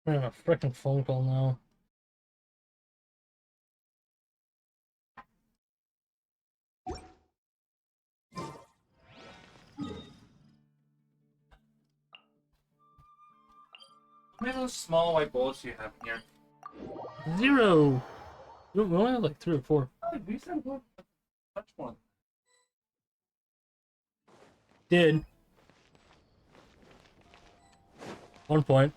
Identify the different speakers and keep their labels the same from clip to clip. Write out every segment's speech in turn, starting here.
Speaker 1: We're in a freaking phone call now.
Speaker 2: How many of those small white bullets do you have in here?
Speaker 1: 0. We only have like 3 or 4.
Speaker 2: We said one. Touch one.
Speaker 1: Did. 1 point.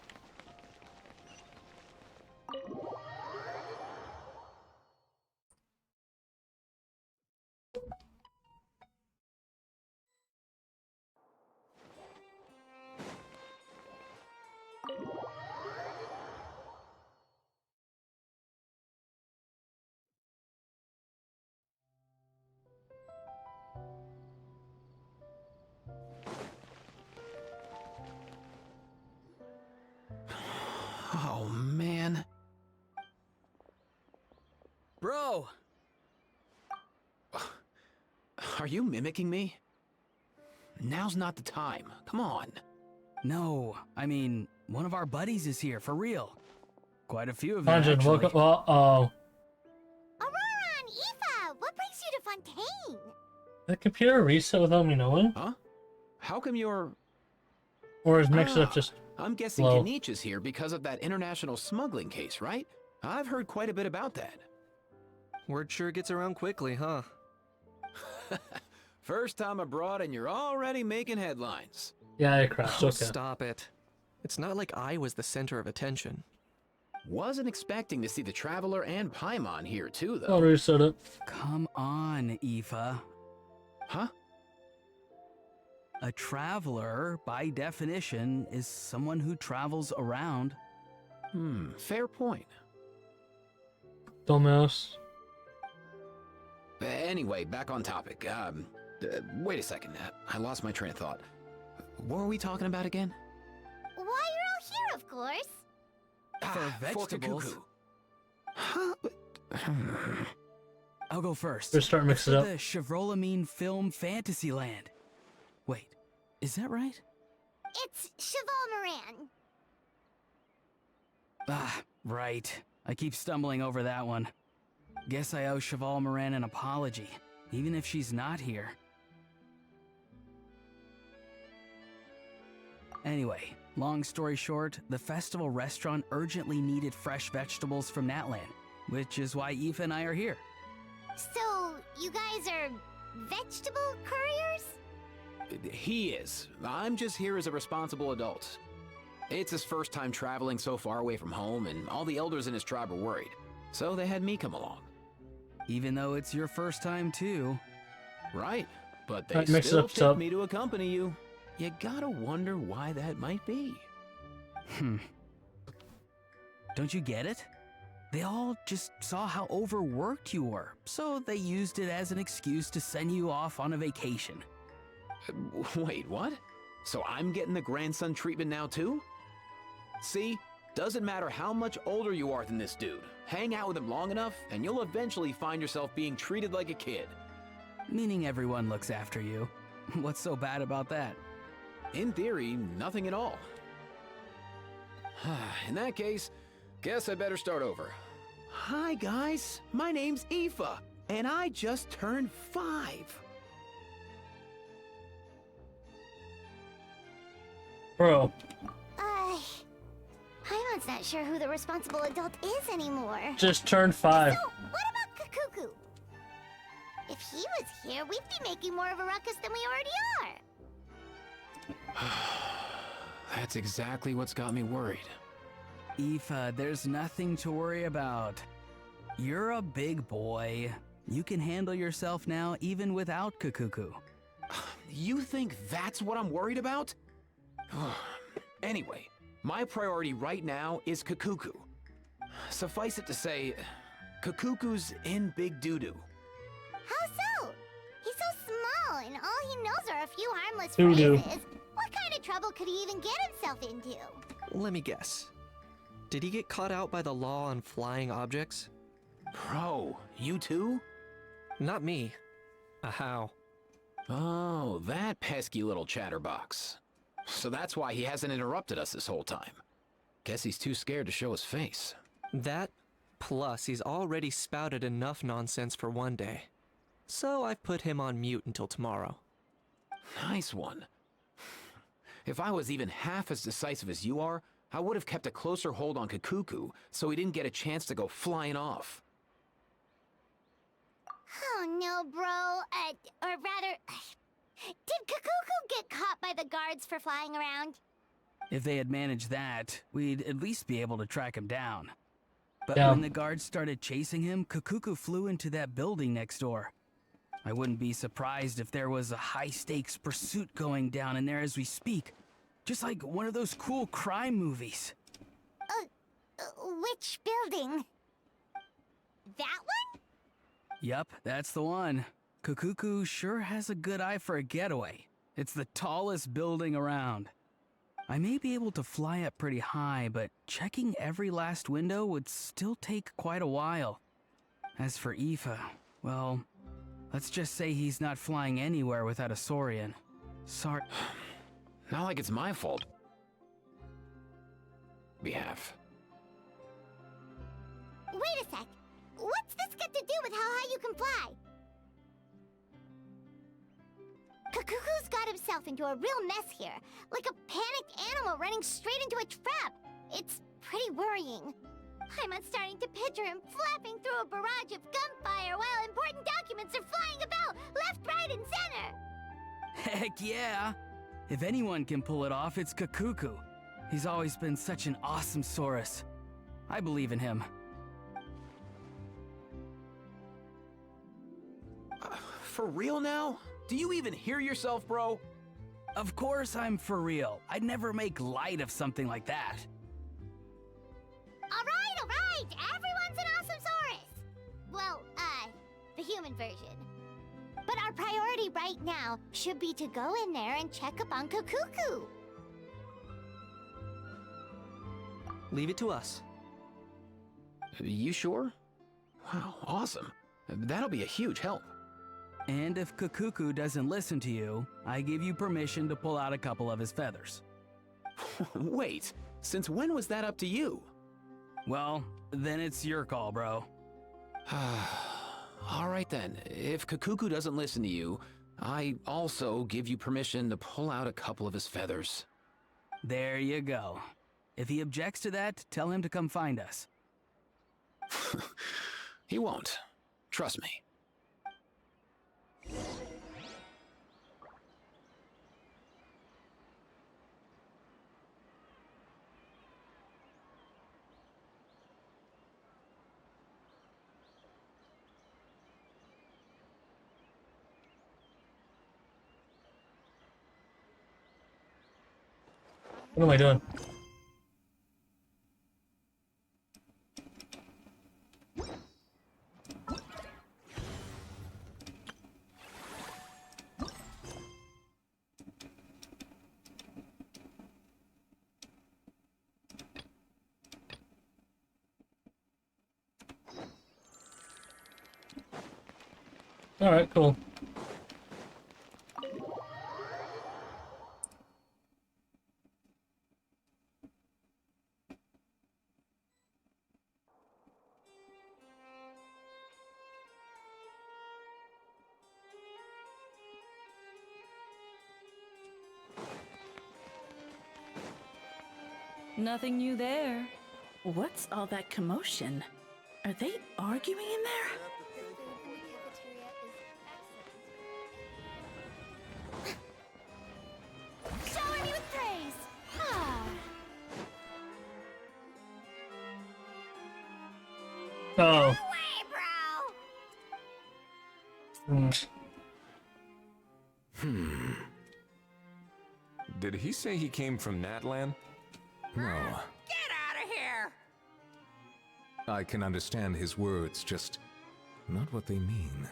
Speaker 3: Oh, man.
Speaker 4: Bro!
Speaker 3: Are you mimicking me? Now's not the time. Come on.
Speaker 4: No, I mean, one of our buddies is here, for real. Quite a few of them,
Speaker 1: Imagine,
Speaker 4: actually.
Speaker 1: welcome. Uh-oh.
Speaker 5: Aurora and Aoife, what brings you to Fontaine?
Speaker 1: The computer reset without me knowing?
Speaker 3: Huh? How come you're...
Speaker 1: Or is mixed up just...
Speaker 3: I'm guessing
Speaker 1: low?
Speaker 3: Kanich is here because of that international smuggling case, right? I've heard quite a bit about that.
Speaker 6: Word sure gets around quickly, huh?
Speaker 3: First time abroad and you're already making headlines.
Speaker 1: Yeah, I crashed.
Speaker 6: Oh,
Speaker 1: Okay.
Speaker 6: stop it. It's not like I was the center of attention.
Speaker 3: Wasn't expecting to see the Traveler and Paimon here too, though.
Speaker 1: I'll reset it.
Speaker 4: Come on, Aoife.
Speaker 3: Huh?
Speaker 4: A traveler, by definition, is someone who travels around.
Speaker 3: Fair point.
Speaker 1: Dumbass.
Speaker 3: Anyway, back on topic. Wait a second. I lost my train of thought. What were we talking about again?
Speaker 5: Why, you're all here, of course.
Speaker 4: For vegetables.
Speaker 3: Cuckoo. Huh?
Speaker 4: I'll go first.
Speaker 1: Just start mixing it up.
Speaker 4: The Chevrolamine Film Fantasyland. Wait, is that right?
Speaker 5: It's Cheval Moran.
Speaker 4: Ah, right. I keep stumbling over that one. Guess I owe Cheval Moran an apology, even if she's not here. Anyway, long story short, the festival restaurant urgently needed fresh vegetables from Natlan, which is why Aoife and I are here.
Speaker 5: So, you guys are vegetable couriers?
Speaker 3: He is. I'm just here as a responsible adult. It's his first time traveling so far away from home, and all the elders in his tribe were worried. So they had me come along.
Speaker 4: Even though it's your first time too.
Speaker 3: Right, but they
Speaker 1: Alright, mix it
Speaker 3: still
Speaker 1: up,
Speaker 3: picked
Speaker 1: Sub.
Speaker 3: me to accompany you. You gotta wonder why that might be.
Speaker 4: Don't you get it? They all just saw how overworked you were, so they used it as an excuse to send you off on a vacation.
Speaker 3: Wait, what? So I'm getting the grandson treatment now too? See? Doesn't matter how much older you are than this dude. Hang out with him long enough, and you'll eventually find yourself being treated like a kid.
Speaker 4: Meaning everyone looks after you. What's so bad about that?
Speaker 3: In theory, nothing at all. In that case, guess I better start over. Hi guys, my name's Aoife, and I just turned 5.
Speaker 1: Bro.
Speaker 5: Paimon's not sure who the responsible adult is anymore.
Speaker 1: Just turned 5.
Speaker 5: So, what about Kakuku? If he was here, we'd be making more of a ruckus than we already are.
Speaker 3: That's exactly what's got me worried.
Speaker 4: Aoife, there's nothing to worry about. You're a big boy. You can handle yourself now even without Kakuku.
Speaker 3: You think that's what I'm worried about? Anyway, my priority right now is Kakuku. Suffice it to say, Kakuku's in big doo-doo.
Speaker 5: How so? He's so small, and all he knows are a few harmless
Speaker 1: Doo-doo.
Speaker 5: phrases. What kind of trouble could he even get himself into?
Speaker 6: Let me guess. Did he get caught out by the law on flying objects?
Speaker 3: Bro, you too?
Speaker 6: Not me. How?
Speaker 3: Oh, that pesky little chatterbox. So that's why he hasn't interrupted us this whole time. Guess he's too scared to show his face.
Speaker 6: That, plus he's already spouted enough nonsense for one day. So I've put him on mute until tomorrow.
Speaker 3: Nice one. If I was even half as decisive as you are, I would have kept a closer hold on Kakuku so he didn't get a chance to go flying off.
Speaker 5: Oh no, bro. Or rather, did Kakuku get caught by the guards for flying around?
Speaker 4: If they had managed that, we'd at least be able to track him down. But
Speaker 1: Yeah.
Speaker 4: when the guards started chasing him, Kakuku flew into that building next door. I wouldn't be surprised if there was a high-stakes pursuit going down in there as we speak. Just like one of those cool crime movies.
Speaker 5: Which building? That one?
Speaker 4: Yup, that's the one. Kakuku sure has a good eye for a getaway. It's the tallest building around. I may be able to fly up pretty high, but checking every last window would still take quite a while. As for Aoife, well, let's just say he's not flying anywhere without a Saurian. Sorry.
Speaker 3: Not like it's my fault. Behalf.
Speaker 5: Wait a sec. What's this got to do with how high you can fly? Kakuku's got himself into a real mess here. Like a panicked animal running straight into a trap. It's pretty worrying. I'm starting to picture him flapping through a barrage of gunfire while important documents are flying about left, right, and center.
Speaker 4: Heck yeah! If anyone can pull it off, it's Kakuku. He's always been such an awesome Saurus. I believe in him.
Speaker 3: For real now? Do you even hear yourself, bro?
Speaker 4: Of course I'm for real. I'd never make light of something like that.
Speaker 5: All right. Everyone's an awesome Saurus. Well, the human version. But our priority right now should be to go in there and check up on Kakuku.
Speaker 6: Leave it to us.
Speaker 3: You sure? Wow, awesome. That'll be a huge help.
Speaker 4: And if Kakuku doesn't listen to you, I give you permission to pull out a couple of his feathers.
Speaker 3: Wait, since when was that up to you?
Speaker 4: Well, then it's your call, bro.
Speaker 3: All right then, if Kakuku doesn't listen to you, I also give you permission to pull out a couple of his feathers.
Speaker 4: There you go. If he objects to that, tell him to come find us.
Speaker 3: He won't. Trust me.
Speaker 1: What am I doing? All right, cool.
Speaker 7: Nothing new there. What's all that commotion? Are they arguing in there?
Speaker 5: Shower me with praise.
Speaker 1: Oh.
Speaker 5: Way, bro.
Speaker 8: Did he say he came from Natlan? No.
Speaker 5: Get out of here.
Speaker 8: I can understand his words, just not what they mean.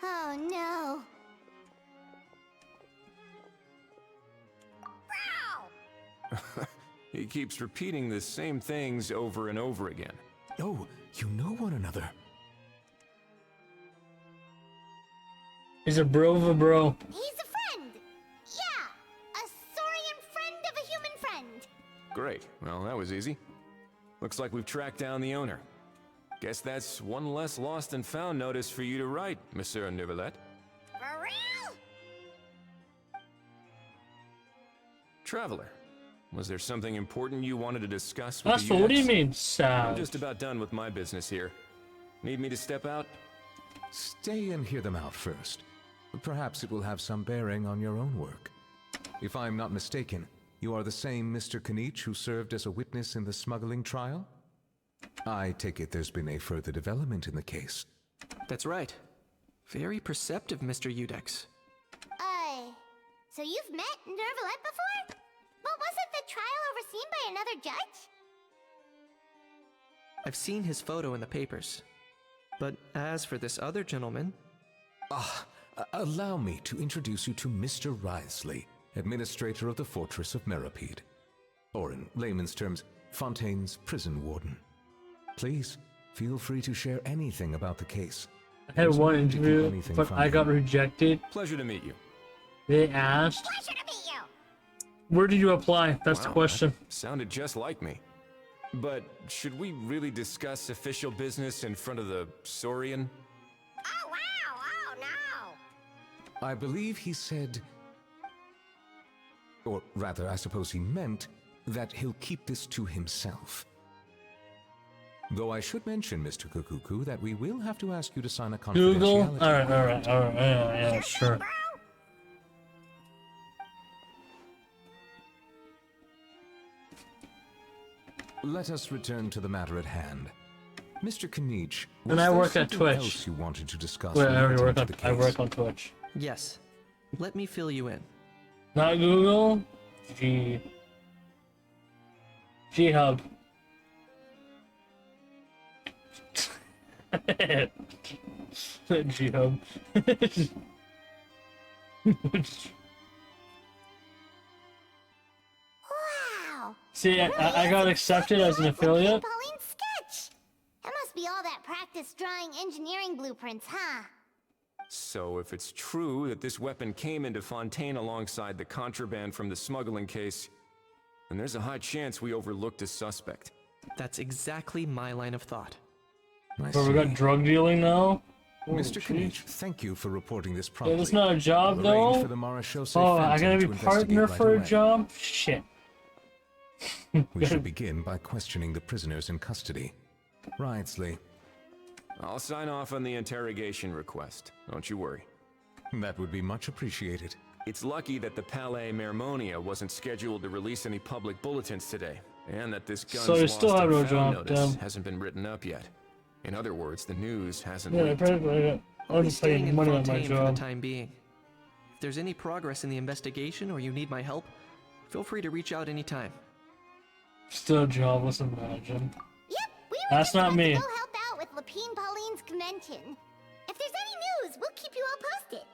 Speaker 5: Oh no. Bro.
Speaker 8: He keeps repeating the same things over and over again. Oh, you know one another.
Speaker 1: He's a bro of a bro.
Speaker 5: He's a friend. Yeah, a saurian friend of a human friend.
Speaker 9: Great. Well, that was easy. Looks like we've tracked down the owner. Guess that's one less lost and found notice for you to write, Monsieur Neuvillette.
Speaker 5: For real?
Speaker 9: Traveler, was there something important you wanted to discuss with
Speaker 1: That's
Speaker 9: the
Speaker 1: what do you
Speaker 9: Udex?
Speaker 1: mean,
Speaker 9: I'm
Speaker 1: sad?
Speaker 9: just about done with my business here. Need me to step out?
Speaker 8: Stay and hear them out first. Perhaps it will have some bearing on your own work. If I'm not mistaken, you are the same Mr. Kanich who served as a witness in the smuggling trial? I take it there's been a further development in the case.
Speaker 6: That's right. Very perceptive, Mr. Udex.
Speaker 5: So you've met Neuvillette before? But wasn't the trial overseen by another judge?
Speaker 6: I've seen his photo in the papers. But as for this other gentleman,
Speaker 8: Allow me to introduce you to Mr. Wriothesley, administrator of the Fortress of Meripede. Or in layman's terms, Fontaine's prison warden. Please, feel free to share anything about the case.
Speaker 1: I had
Speaker 8: There's
Speaker 1: one
Speaker 8: no need to keep
Speaker 1: interview,
Speaker 8: anything
Speaker 1: but
Speaker 8: from
Speaker 1: I
Speaker 8: you.
Speaker 1: got rejected.
Speaker 9: Pleasure to meet you.
Speaker 1: They asked,
Speaker 5: Pleasure to meet you.
Speaker 1: where did you apply? That's the
Speaker 9: Wow,
Speaker 1: question.
Speaker 9: that sounded just like me. But should we really discuss official business in front of the Saurian?
Speaker 5: Oh, wow. Oh, no.
Speaker 8: I believe he said, or rather, I suppose he meant, that he'll keep this to himself. Though I should mention, Mr. Kukuku, that we will have to ask you to sign a confidentiality
Speaker 1: Google? Alright,
Speaker 8: agreement.
Speaker 1: yeah, sure.
Speaker 5: Bro?
Speaker 8: Let us return to the matter at hand. Mr. Kanich,
Speaker 1: And
Speaker 8: was
Speaker 1: I
Speaker 8: there
Speaker 1: work at
Speaker 8: something
Speaker 1: Twitch.
Speaker 8: else you wanted to discuss
Speaker 1: Wait, I already
Speaker 8: relating
Speaker 1: work
Speaker 8: to
Speaker 1: on,
Speaker 8: the
Speaker 1: I
Speaker 8: case?
Speaker 1: work on Twitch.
Speaker 6: yes. Let me fill you in.
Speaker 1: Not Google. G-Hub. G-Hub.
Speaker 5: Wow.
Speaker 1: See, I got accepted as an affiliate.
Speaker 5: Pauline's sketch. That must be all that practice drawing engineering blueprints, huh?
Speaker 9: So if it's true that this weapon came into Fontaine alongside the contraband from the smuggling case, then there's a high chance we overlooked a suspect.
Speaker 6: That's exactly my line of thought.
Speaker 8: I
Speaker 1: So we
Speaker 8: see.
Speaker 1: got drug dealing now? Oh,
Speaker 8: Mr.
Speaker 1: jeez.
Speaker 8: Kanich, thank you for reporting this
Speaker 1: Yeah,
Speaker 8: promptly.
Speaker 1: that's not a job
Speaker 8: We'll arrange
Speaker 1: though?
Speaker 8: for the Marechaussee
Speaker 1: Oh, I
Speaker 8: Phantom
Speaker 1: gotta
Speaker 8: to
Speaker 1: be
Speaker 8: investigate
Speaker 1: partner
Speaker 8: right
Speaker 1: for a
Speaker 8: away.
Speaker 1: job? Shit.
Speaker 8: We should begin by questioning the prisoners in custody. Wriothesley,
Speaker 9: I'll sign off on the interrogation request. Don't you worry.
Speaker 8: that would be much appreciated.
Speaker 9: It's lucky that the Palais Mermonia wasn't scheduled to release any public bulletins today, and that this gun's
Speaker 1: So you
Speaker 9: lost
Speaker 1: still have
Speaker 9: and
Speaker 1: no
Speaker 9: found
Speaker 1: job,
Speaker 9: notice
Speaker 1: damn.
Speaker 9: hasn't been written up yet. In other words, the news hasn't
Speaker 1: Yeah,
Speaker 9: leaked.
Speaker 1: probably.
Speaker 6: I'll
Speaker 1: I'm
Speaker 6: be
Speaker 1: just
Speaker 6: staying
Speaker 1: paying
Speaker 6: in
Speaker 1: money on my
Speaker 6: Fontaine for the
Speaker 1: job.
Speaker 6: time being. If there's any progress in the investigation or you need my help, feel free to reach out anytime.
Speaker 1: Still jobless, imagine.
Speaker 5: Yep, we were
Speaker 1: That's
Speaker 5: just
Speaker 1: not
Speaker 5: about
Speaker 1: me.
Speaker 5: to go help out with Lapine Pauline's convention. If there's any news, we'll keep you all posted.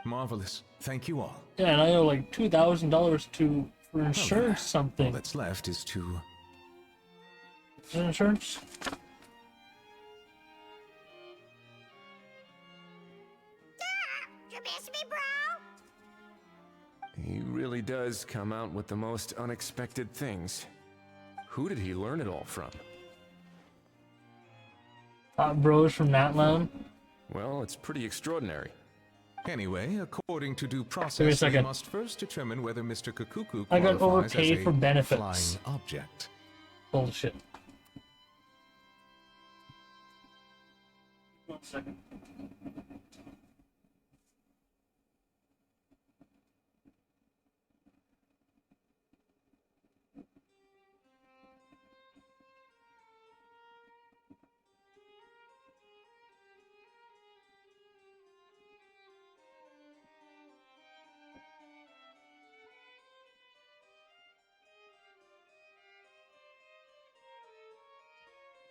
Speaker 8: Marvelous. Thank you all.
Speaker 1: Yeah, and I owe like $2,000 for insurance
Speaker 8: All
Speaker 1: something.
Speaker 8: that's left is to...
Speaker 1: Is it insurance?
Speaker 5: You miss me, bro?
Speaker 9: He really does come out with the most unexpected things. Who did he learn it all from?
Speaker 1: Hot bros from Natlan.
Speaker 9: Well, it's pretty extraordinary.
Speaker 8: Anyway, according to due
Speaker 1: Give me a
Speaker 8: process, we
Speaker 1: second.
Speaker 8: must first determine whether Mr. Kukuku
Speaker 1: I got
Speaker 8: qualifies
Speaker 1: overpaid
Speaker 8: as
Speaker 1: for
Speaker 8: a
Speaker 1: benefits.
Speaker 8: flying object.
Speaker 1: Bullshit. 1 second.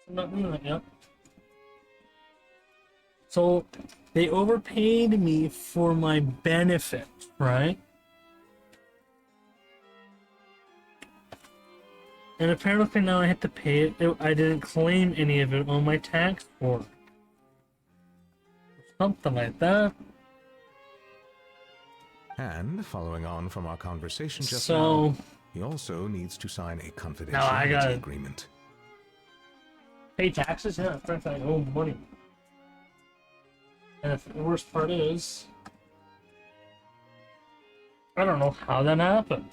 Speaker 1: I'm not doing that yet. So they overpaid me for my benefits, right? And apparently now I have to pay it. I didn't claim any of it on my tax form. Something like that.
Speaker 8: And following on from our conversation just
Speaker 1: So
Speaker 8: now, he also needs to sign a
Speaker 1: I
Speaker 8: confidentiality
Speaker 1: gotta-
Speaker 8: agreement.
Speaker 1: pay taxes? Yeah, in fact, I owe money. And the worst part is, I don't know how that happened.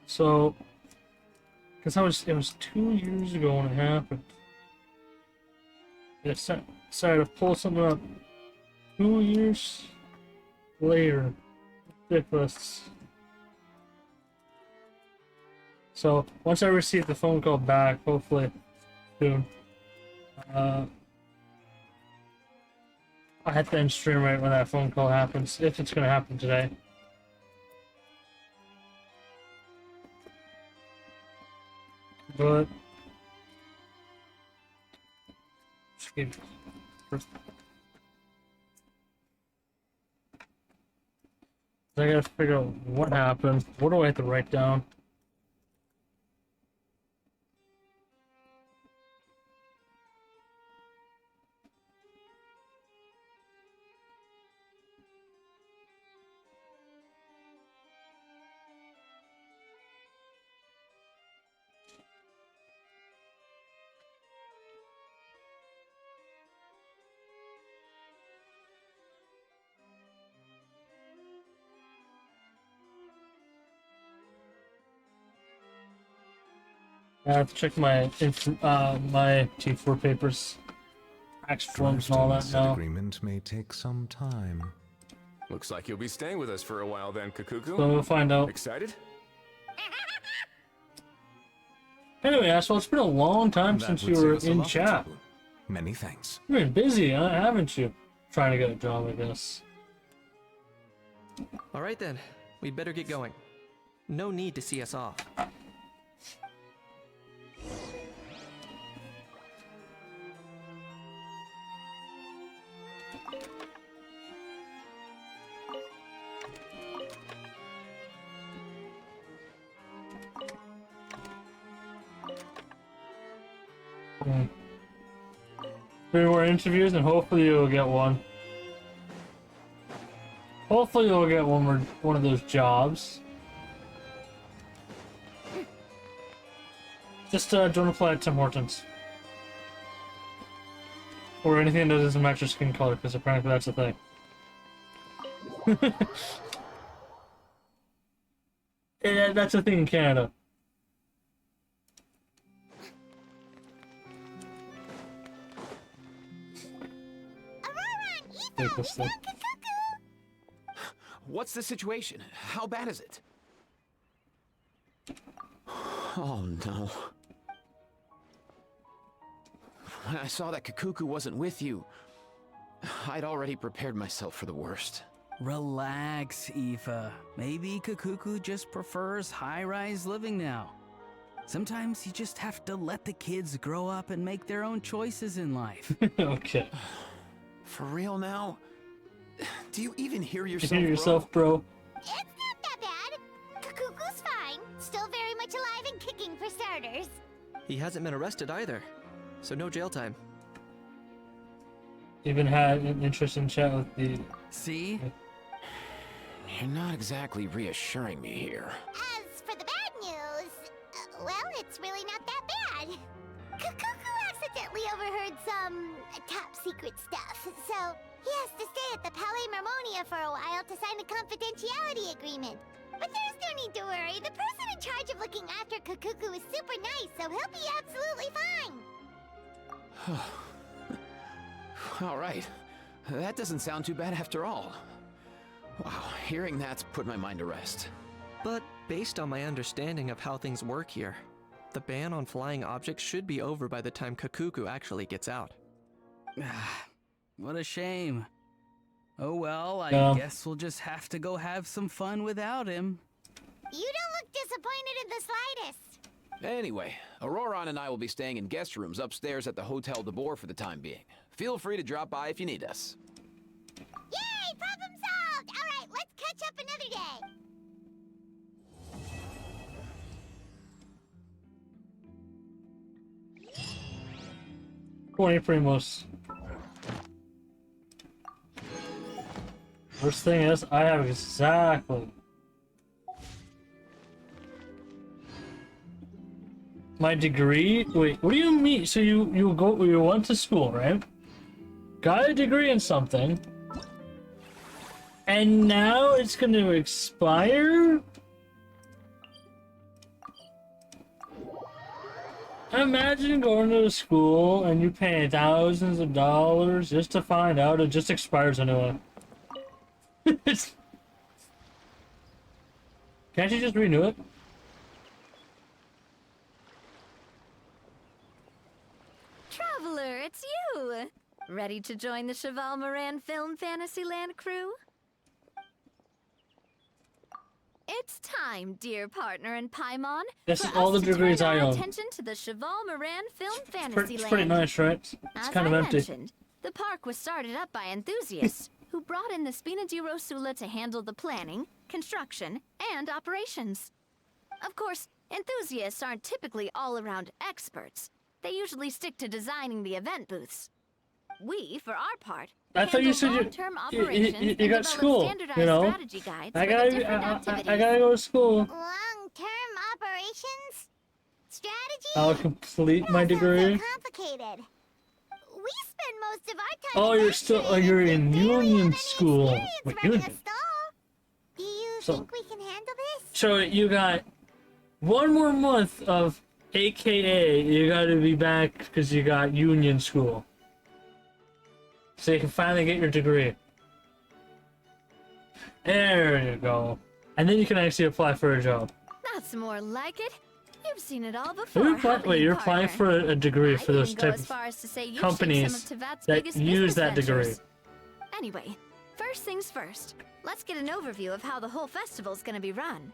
Speaker 1: So, because it was 2 years ago when it happened. I decided to pull something up 2 years later. Ridiculous. So, once I receive the phone call back, hopefully soon, I have to end stream right when that phone call happens, if it's gonna happen today. But I gotta figure out what happened. What do I have to write down? I have to check my my T4 papers, tax forms, and all that
Speaker 8: Drafting said
Speaker 1: now.
Speaker 8: agreement may take some time.
Speaker 9: Looks like you'll be staying with us for a while then, Kakuku.
Speaker 1: So we'll find out.
Speaker 9: Excited?
Speaker 1: Anyway, Asshole, it's been a long time
Speaker 8: That
Speaker 1: since
Speaker 8: would
Speaker 1: you were
Speaker 8: save us a
Speaker 1: in
Speaker 8: lot of
Speaker 1: chat.
Speaker 8: trouble. Many thanks.
Speaker 1: You've been busy, huh? Haven't you? Trying to get a job, I guess.
Speaker 6: Alright then, we'd better get going. No need to see us off.
Speaker 1: Three more interviews, and hopefully you'll get one. Hopefully you'll get one of those jobs. Just don't apply at Tim Hortons. Or anything that doesn't match your skin color, because apparently that's a thing. Yeah, that's a thing in Canada. Take this thing.
Speaker 3: What's the situation? How bad is it? Oh no. When I saw that Kakuku wasn't with you, I'd already prepared myself for the worst.
Speaker 4: Relax, Aoife. Maybe Kakuku just prefers high-rise living now. Sometimes you just have to let the kids grow up and make their own choices in life.
Speaker 1: Okay.
Speaker 3: For real now? Do you even hear
Speaker 1: You
Speaker 3: yourself,
Speaker 1: hear
Speaker 3: bro?
Speaker 1: yourself, bro?
Speaker 5: It's not that bad. Kakuku's fine. Still very much alive and kicking for starters.
Speaker 6: He hasn't been arrested either, so no jail time.
Speaker 1: Even had an interesting chat with the...
Speaker 4: See?
Speaker 3: You're not exactly reassuring me here.
Speaker 5: As for the bad news, well, it's really not that bad. Kakuku accidentally overheard some top secret stuff, so he has to stay at the Palais Marmonia for a while to sign a confidentiality agreement. But there's no need to worry. The person in charge of looking after Kakuku is super nice, so he'll be absolutely fine.
Speaker 3: All right. That doesn't sound too bad after all. Wow, hearing that's put my mind to rest.
Speaker 6: But based on my understanding of how things work here, the ban on flying objects should be over by the time Kakuku actually gets out.
Speaker 4: What a shame. Oh well, I
Speaker 1: Yeah.
Speaker 4: guess we'll just have to go have some fun without him.
Speaker 5: You don't look disappointed in the slightest.
Speaker 3: Anyway, Auroron and I will be staying in guest rooms upstairs at the Hotel de Boer for the time being. Feel free to drop by if you need us.
Speaker 5: Yay! Problem solved! Alright, let's catch up another day.
Speaker 1: 20 primos. Worst thing is, I have exactly my degree. Wait, what do you mean? So you went to school, right? Got a degree in something, and now it's going to expire? Imagine going to school and you pay thousands of dollars just to find out it just expires anyway. Can't you just renew it?
Speaker 10: Traveler, it's you! Ready to join the Cheval Moran Film Fantasyland crew? It's time, dear partner in Paimon.
Speaker 1: This is
Speaker 10: for
Speaker 1: all
Speaker 10: us
Speaker 1: the
Speaker 10: to
Speaker 1: degrees
Speaker 10: turn
Speaker 1: I
Speaker 10: our
Speaker 1: own.
Speaker 10: attention to the Cheval Moran Film
Speaker 1: It's
Speaker 10: Fantasyland.
Speaker 1: pretty nice, right? It's
Speaker 10: As
Speaker 1: kind of
Speaker 10: I
Speaker 1: empty.
Speaker 10: mentioned, the park was started up by enthusiasts who brought in the Spina di Rosula to handle the planning, construction, and operations. Of course, enthusiasts aren't typically all-around experts. They usually stick to designing the event booths. We, for our part,
Speaker 1: I thought you said
Speaker 10: long-term
Speaker 1: you
Speaker 10: operations and
Speaker 1: got
Speaker 10: develop
Speaker 1: school,
Speaker 10: standardized
Speaker 1: you know?
Speaker 10: strategy guides
Speaker 1: I
Speaker 10: for the
Speaker 1: gotta,
Speaker 10: different
Speaker 1: I
Speaker 10: activities.
Speaker 1: gotta go to school.
Speaker 5: Long-term operations? Strategy?
Speaker 1: I'll complete my
Speaker 5: That sounds
Speaker 1: degree.
Speaker 5: so complicated. We spend most of our time
Speaker 1: Oh,
Speaker 5: in
Speaker 1: you're still,
Speaker 5: lecturing
Speaker 1: you're
Speaker 5: and
Speaker 1: in
Speaker 5: we barely have
Speaker 1: union
Speaker 5: any
Speaker 1: school.
Speaker 5: experience
Speaker 1: Wait,
Speaker 5: running
Speaker 1: union.
Speaker 5: a stall. Do you
Speaker 1: So-
Speaker 5: think we can handle this?
Speaker 1: So you got one more month of AKA, you gotta be back because you got union school. So you can finally get your degree. There you go. And then you can actually apply for a job.
Speaker 10: That's more like it. You've seen it all before.
Speaker 1: Wait, you're applying for a degree for those
Speaker 10: type
Speaker 1: type
Speaker 10: as
Speaker 1: of
Speaker 10: far as to say you
Speaker 1: companies
Speaker 10: some of Tevat's
Speaker 1: that
Speaker 10: biggest
Speaker 1: use
Speaker 10: business
Speaker 1: that degree.
Speaker 10: ventures. Anyway, first things first. Let's get an overview of how the whole festival's gonna be run.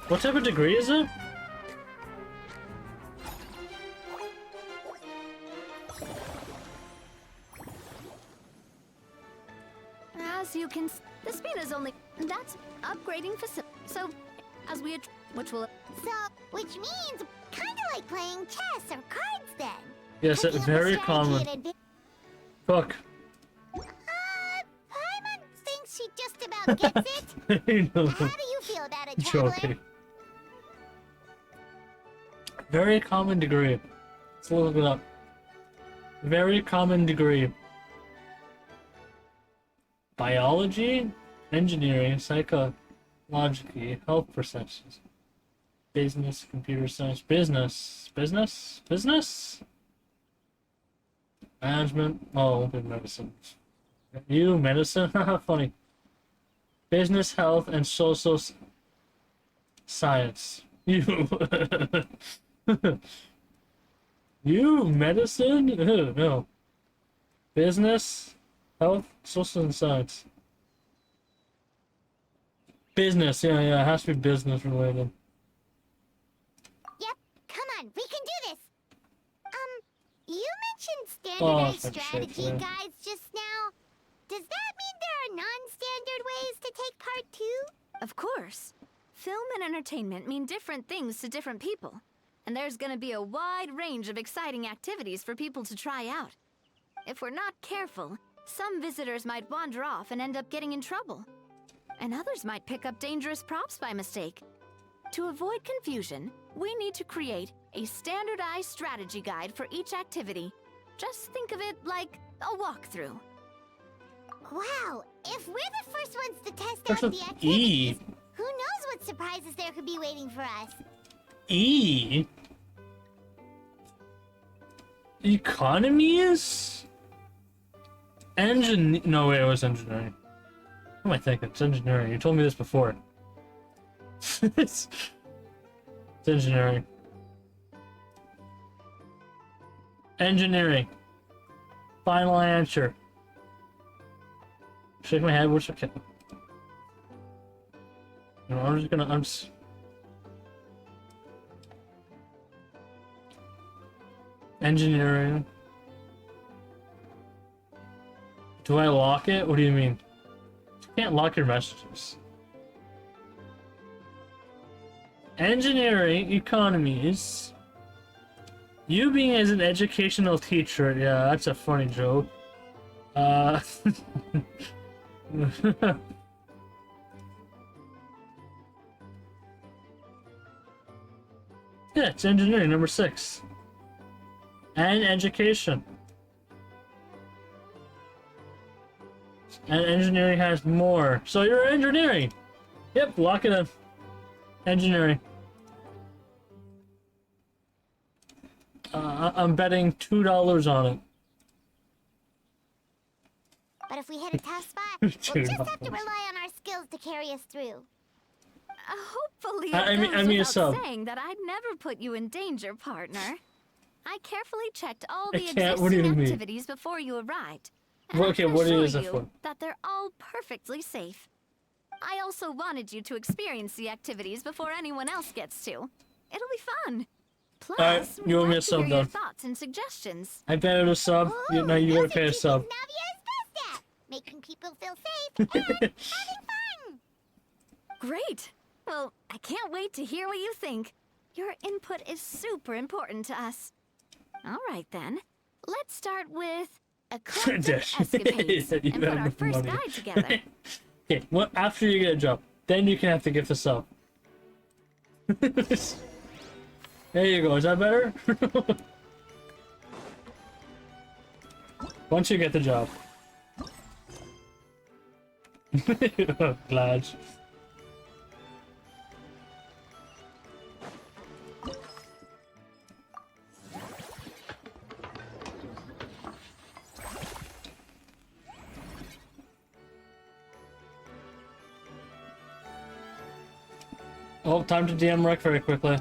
Speaker 1: What type of degree is it?
Speaker 10: As you can, the speed is only that's upgrading facility. So, as we, which will
Speaker 5: So, which means kind of like playing chess or cards then.
Speaker 1: Yes,
Speaker 5: Cooking up a
Speaker 1: very
Speaker 5: strategy
Speaker 1: common.
Speaker 5: in adva-
Speaker 1: Fuck.
Speaker 5: Paimon thinks she just about gets it.
Speaker 1: I know.
Speaker 5: How do you feel about it, Traveler?
Speaker 1: Joking. Very common degree. Let's look it up. Very common degree. Biology, engineering, psychology, health perceptions, business, computer science, business, management. Oh, it won't be medicine. You medicine? Funny. Business, health, and social science. You. You medicine? Ew, no. Business, health, social and science. Business, yeah, it has to be business related.
Speaker 5: Yep, come on, we can do this. You mentioned
Speaker 1: Oh,
Speaker 5: standardized
Speaker 1: for shit,
Speaker 5: strategy
Speaker 1: yeah.
Speaker 5: guides just now. Does that mean there are non-standard ways to take part too?
Speaker 10: Of course. Film and entertainment mean different things to different people. And there's gonna be a wide range of exciting activities for people to try out. If we're not careful, some visitors might wander off and end up getting in trouble. And others might pick up dangerous props by mistake. To avoid confusion, we need to create a standardized strategy guide for each activity. Just think of it like a walkthrough.
Speaker 5: Wow, if we're the first ones to test
Speaker 1: Starts
Speaker 5: out
Speaker 1: with
Speaker 5: the
Speaker 1: E.
Speaker 5: activities, who knows what surprises there could be waiting for us?
Speaker 1: E. Economies? No, wait, it was engineering. What am I thinking? It's engineering. You told me this before. it's engineering. Engineering. Final answer. Shake my head. What's okay? No, I'm just gonna. Engineering. Do I lock it? What do you mean? You can't lock your messages. Engineering, economies. You being as an educational teacher, yeah, that's a funny joke. Yeah, it's engineering, number 6. And education. And engineering has more. So you're engineering. Yep, lock it in. Engineering. I'm betting $2 on it.
Speaker 5: But if we hit a tough spot, we'll just have to rely on our skills to carry us through.
Speaker 10: Hopefully,
Speaker 1: I
Speaker 10: it
Speaker 1: mean-
Speaker 10: goes
Speaker 1: I mean,
Speaker 10: without
Speaker 1: so-
Speaker 10: saying that I'd never put you in danger, partner. I carefully checked all
Speaker 1: I
Speaker 10: the
Speaker 1: can't- what do you
Speaker 10: existing
Speaker 1: mean?
Speaker 10: activities before you arrived. And
Speaker 1: Well,
Speaker 10: I
Speaker 1: okay,
Speaker 10: can
Speaker 1: what
Speaker 10: assure
Speaker 1: is it
Speaker 10: you
Speaker 1: for?
Speaker 10: that they're all perfectly safe. I also wanted you to experience the activities before anyone else gets to. It'll be fun. Plus,
Speaker 1: Alright,
Speaker 10: we'd
Speaker 1: you owe me
Speaker 10: like
Speaker 1: a
Speaker 10: to
Speaker 1: sub
Speaker 10: hear your
Speaker 1: then.
Speaker 10: thoughts and suggestions.
Speaker 1: I bet it a sub. Now you gotta pay a sub.
Speaker 5: Navia's best at making people feel safe and having fun.
Speaker 10: Great! Well, I can't wait to hear what you think. Your input is super important to us. All right then. Let's start with eclectic escapades
Speaker 1: You
Speaker 10: and put
Speaker 1: have
Speaker 10: our
Speaker 1: no
Speaker 10: first
Speaker 1: money.
Speaker 10: guide together.
Speaker 1: Okay, well, after you get a job, then you can have to gift a sub. There you go, is that better? Once you get the job. Glad. Oh, time to DM Rec very quickly.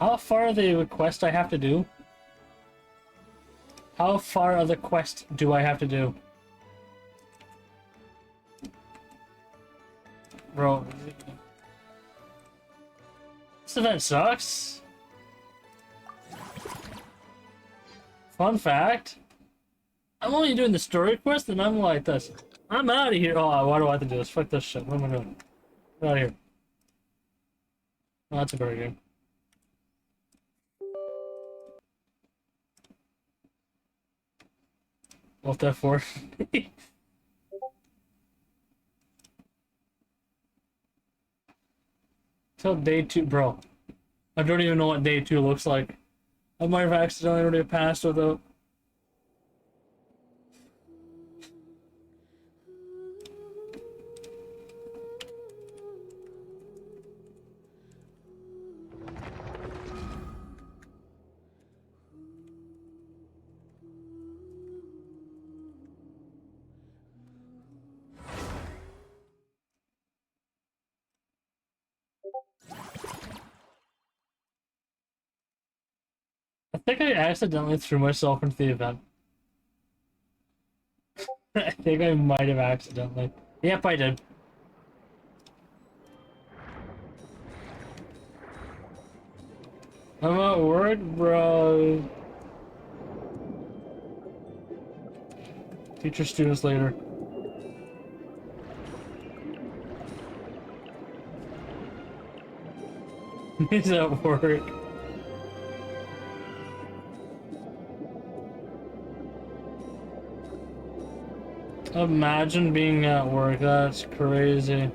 Speaker 1: How far are the quest I have to do? How far of the quest do I have to do? Bro. This event sucks. Fun fact. I'm only doing the story quest and I'm like this. I'm out of here. Oh, why do I have to do this? Fuck this shit. What am I doing? Get out of here. Oh, that's a better game. Alt F4. Till day 2, bro. I don't even know what day 2 looks like. I might have accidentally already passed without. I think I accidentally threw myself into the event. I think I might have accidentally. Yep, I did. I'm at work, bro. Teacher students later. He's at work. Imagine being at work, that's crazy.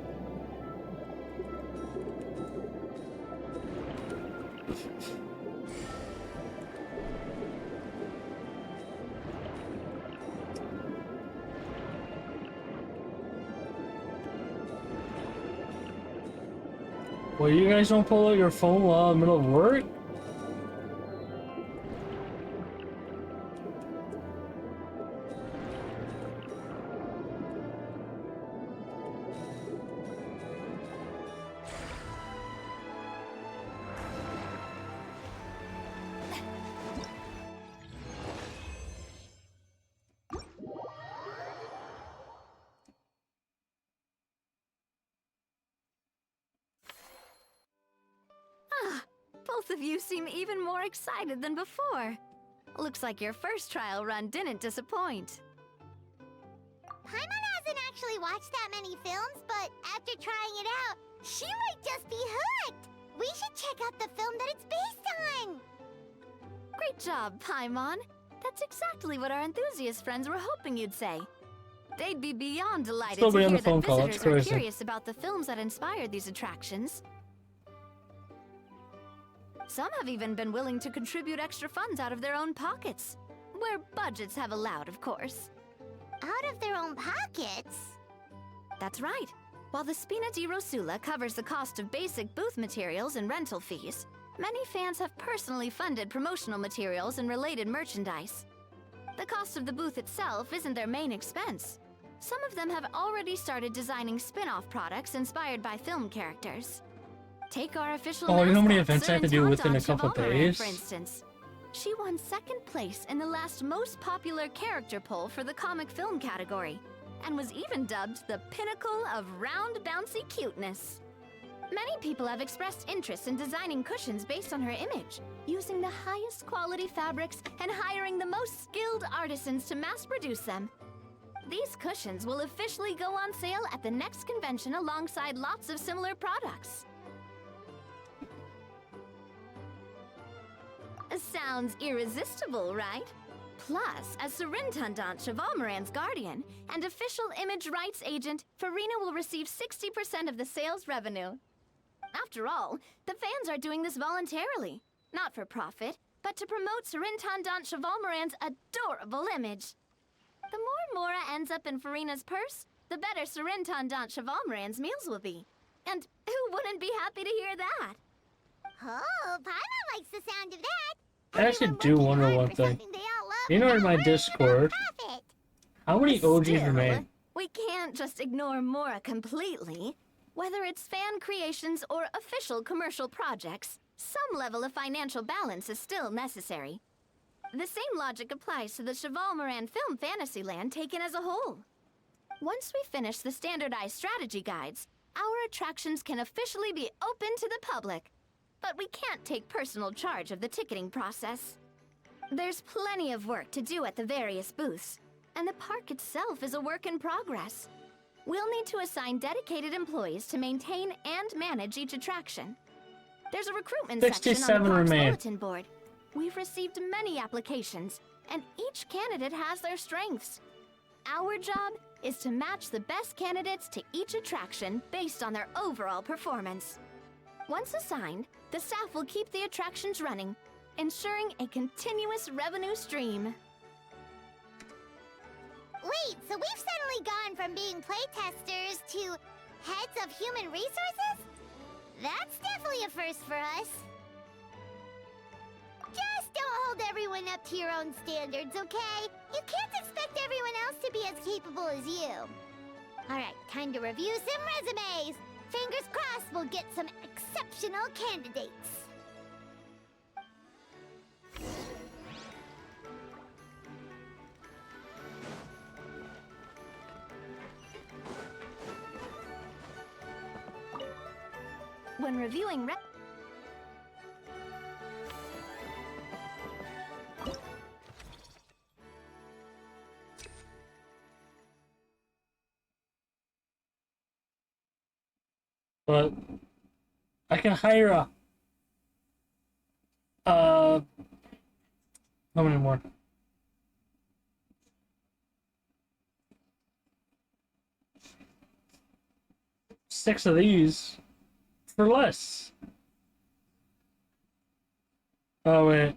Speaker 1: Well, you guys don't pull out your phone while in the middle of work?
Speaker 10: Both of you seem even more excited than before. Looks like your first trial run didn't disappoint.
Speaker 5: Paimon hasn't actually watched that many films, but after trying it out, she might just be hooked. We should check out the film that it's based on.
Speaker 10: job, Paimon. That's exactly what our enthusiast friends were hoping you'd say. They'd be beyond delighted
Speaker 1: Still
Speaker 10: to
Speaker 1: be on
Speaker 10: hear
Speaker 1: the phone
Speaker 10: that
Speaker 1: call, that's
Speaker 10: visitors are
Speaker 1: crazy.
Speaker 10: curious about the films that inspired these attractions. Some have even been willing to contribute extra funds out of their own pockets. Where budgets have allowed, of course.
Speaker 5: Out of their own pockets?
Speaker 10: That's right. While the Spina di Rosula covers the cost of basic booth materials and rental fees, many fans have personally funded promotional materials and related merchandise. The cost of the booth itself isn't their main expense. Some of them have already started designing spin-off products inspired by film characters. Take our official
Speaker 1: Oh, you know how many
Speaker 10: mascot,
Speaker 1: events I have to do
Speaker 10: Surin
Speaker 1: within a
Speaker 10: Tonton
Speaker 1: couple of
Speaker 10: Chevalmoran,
Speaker 1: days?
Speaker 10: for instance. She won second place in the last most popular character poll for the comic film category, and was even dubbed the pinnacle of round bouncy cuteness. Many people have expressed interest in designing cushions based on her image, using the highest quality fabrics and hiring the most skilled artisans to mass produce them. These cushions will officially go on sale at the next convention alongside lots of similar products. Sounds irresistible, right? Plus, as Surin Tonton Chevalmoran's guardian and official image rights agent, Farina will receive 60% of the sales revenue. After all, the fans are doing this voluntarily, not for profit, but to promote Surin Tonton Chevalmoran's adorable image. The more Mora ends up in Farina's purse, the better Surin Tonton Chevalmoran's meals will be. And who wouldn't be happy to hear that?
Speaker 5: Oh, Paimon likes the sound of that.
Speaker 1: I actually
Speaker 5: Everyone
Speaker 1: do
Speaker 5: working
Speaker 1: wonder
Speaker 5: hard
Speaker 1: one
Speaker 5: for
Speaker 1: thing.
Speaker 5: something they all love
Speaker 1: You know, in
Speaker 5: without
Speaker 1: my
Speaker 5: worrying about
Speaker 1: Discord,
Speaker 5: profit.
Speaker 1: how many OGs
Speaker 10: Still,
Speaker 1: remain?
Speaker 10: we can't just ignore Mora completely. Whether it's fan creations or official commercial projects, some level of financial balance is still necessary. The same logic applies to the Chevalmoran Film Fantasyland taken as a whole. Once we finish the standardized strategy guides, our attractions can officially be open to the public. But we can't take personal charge of the ticketing process. There's plenty of work to do at the various booths, and the park itself is a work in progress. We'll need to assign dedicated employees to maintain and manage each attraction. There's a recruitment section on
Speaker 1: 67
Speaker 10: the park's
Speaker 1: remain.
Speaker 10: bulletin board. We've received many applications, and each candidate has their strengths. Our job is to match the best candidates to each attraction based on their overall performance. Once assigned, the staff will keep the attractions running, ensuring a continuous revenue stream.
Speaker 5: Wait, so we've suddenly gone from being playtesters to heads of human resources? That's definitely a first for us. Just don't hold everyone up to your own standards, okay? You can't expect everyone else to be as capable as you. Alright, time to review some resumes. Fingers crossed we'll get some exceptional candidates.
Speaker 10: When reviewing
Speaker 1: But I can hire a how many more? Six of these for less. Oh wait.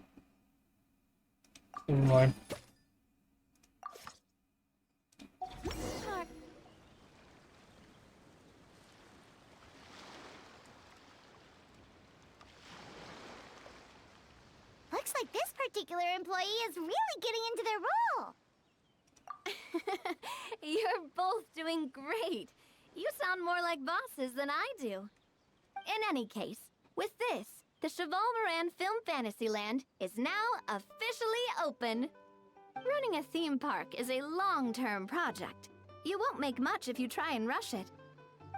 Speaker 1: Never mind.
Speaker 5: Looks like this particular employee is really getting into their role.
Speaker 10: You're both doing great. You sound more like bosses than I do. In any case, with this, the Chevalmoran Film Fantasyland is now officially open. Running a theme park is a long-term project. You won't make much if you try and rush it.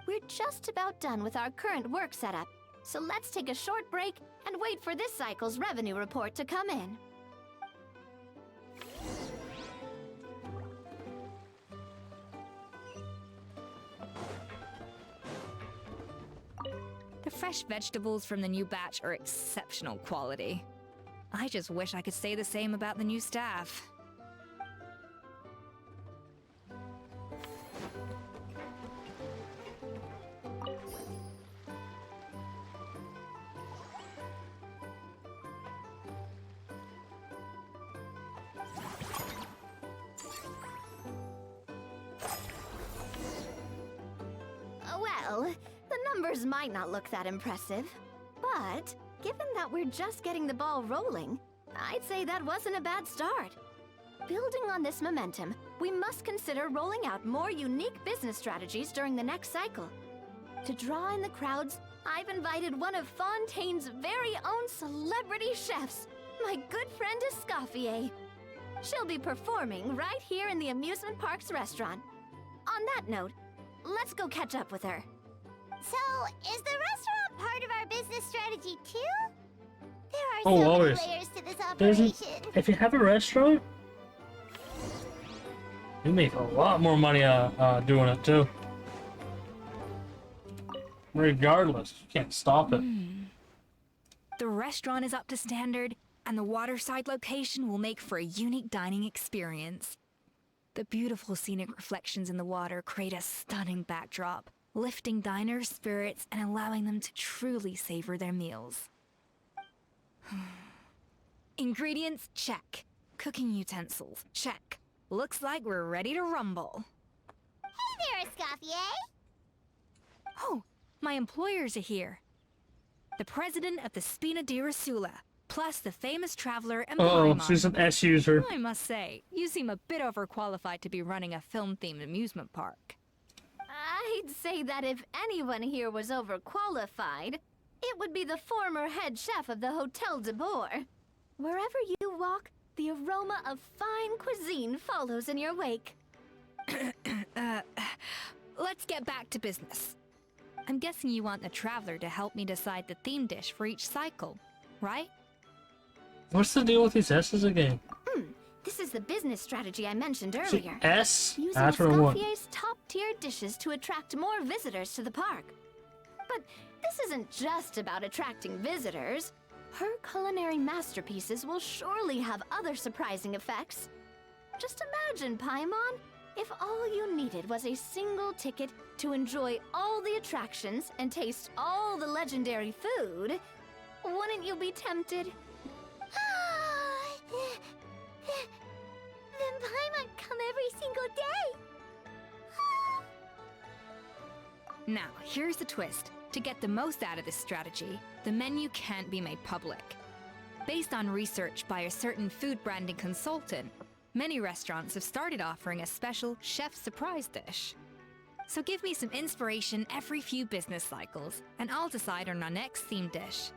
Speaker 10: We're just about done with our current work setup, so let's take a short break and wait for this cycle's revenue report to come in.
Speaker 11: The fresh vegetables from the new batch are exceptional quality.
Speaker 10: I just wish I could say the same about the new staff.
Speaker 5: Well, the numbers might not look that impressive, but given that we're just getting the ball rolling, I'd say that wasn't a bad start. Building on this momentum, we must consider rolling out more unique business strategies during the next cycle. To draw in the crowds, I've invited one of Fontaine's very own celebrity chefs, my good friend Escoffier. She'll be performing right here in the amusement park's restaurant. On that note, let's go catch up with her. So, is the restaurant part of our business strategy too? There are so many
Speaker 1: always.
Speaker 5: layers to this
Speaker 1: There's
Speaker 5: operation.
Speaker 1: if you have a restaurant, you make a lot more money doing it too. Regardless, you can't stop it.
Speaker 10: The restaurant is up to standard, and the waterside location will make for a unique dining experience. The beautiful scenic reflections in the water create a stunning backdrop, lifting diners' spirits and allowing them to truly savor their meals. Ingredients, check. Cooking utensils, check. Looks like we're ready to rumble.
Speaker 5: Hey there, Escoffier!
Speaker 10: Oh, my employers are here. The president of the Spina di Rosula, plus the famous traveler and
Speaker 1: Oh,
Speaker 10: Paimon.
Speaker 1: she's an S user.
Speaker 10: I must say, you seem a bit overqualified to be running a film-themed amusement park.
Speaker 5: I'd say that if anyone here was overqualified, it would be the former head chef of the Hotel de Boer. Wherever you walk, the aroma of fine cuisine follows in your wake.
Speaker 10: Let's get back to business. I'm guessing you want the traveler to help me decide the theme dish for each cycle, right?
Speaker 1: What's the deal with these S's again?
Speaker 5: This is the business strategy I mentioned
Speaker 1: See,
Speaker 5: earlier.
Speaker 1: S
Speaker 5: Using
Speaker 1: after one.
Speaker 5: Escoffier's top-tier dishes to attract more visitors to the park. But this isn't just about attracting visitors. Her culinary masterpieces will surely have other surprising effects. Just imagine, Paimon, if all you needed was a single ticket to enjoy all the attractions and taste all the legendary food. Wouldn't you be tempted? Then Paimon come every single day.
Speaker 10: Now, here's the twist. To get the most out of this strategy, the menu can't be made public. Based on research by a certain food branding consultant, many restaurants have started offering a special chef surprise dish. So give me some inspiration every few business cycles, and I'll decide on our next theme dish.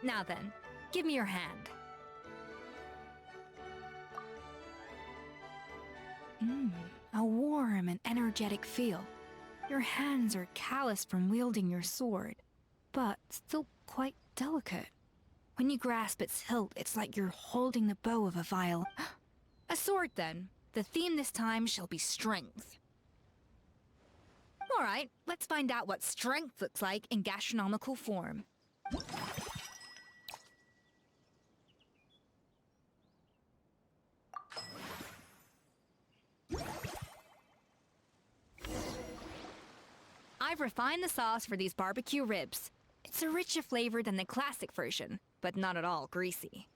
Speaker 10: Now then, give me your hand. A warm and energetic feel. Your hands are calloused from wielding your sword, but still quite delicate. When you grasp its hilt, it's like you're holding the bow of a vial. A sword, then. The theme this time shall be strength. All right, let's find out what strength looks like in gastronomical form. I've refined the sauce for these barbecue ribs. It's a richer flavor than the classic version, but not at all greasy.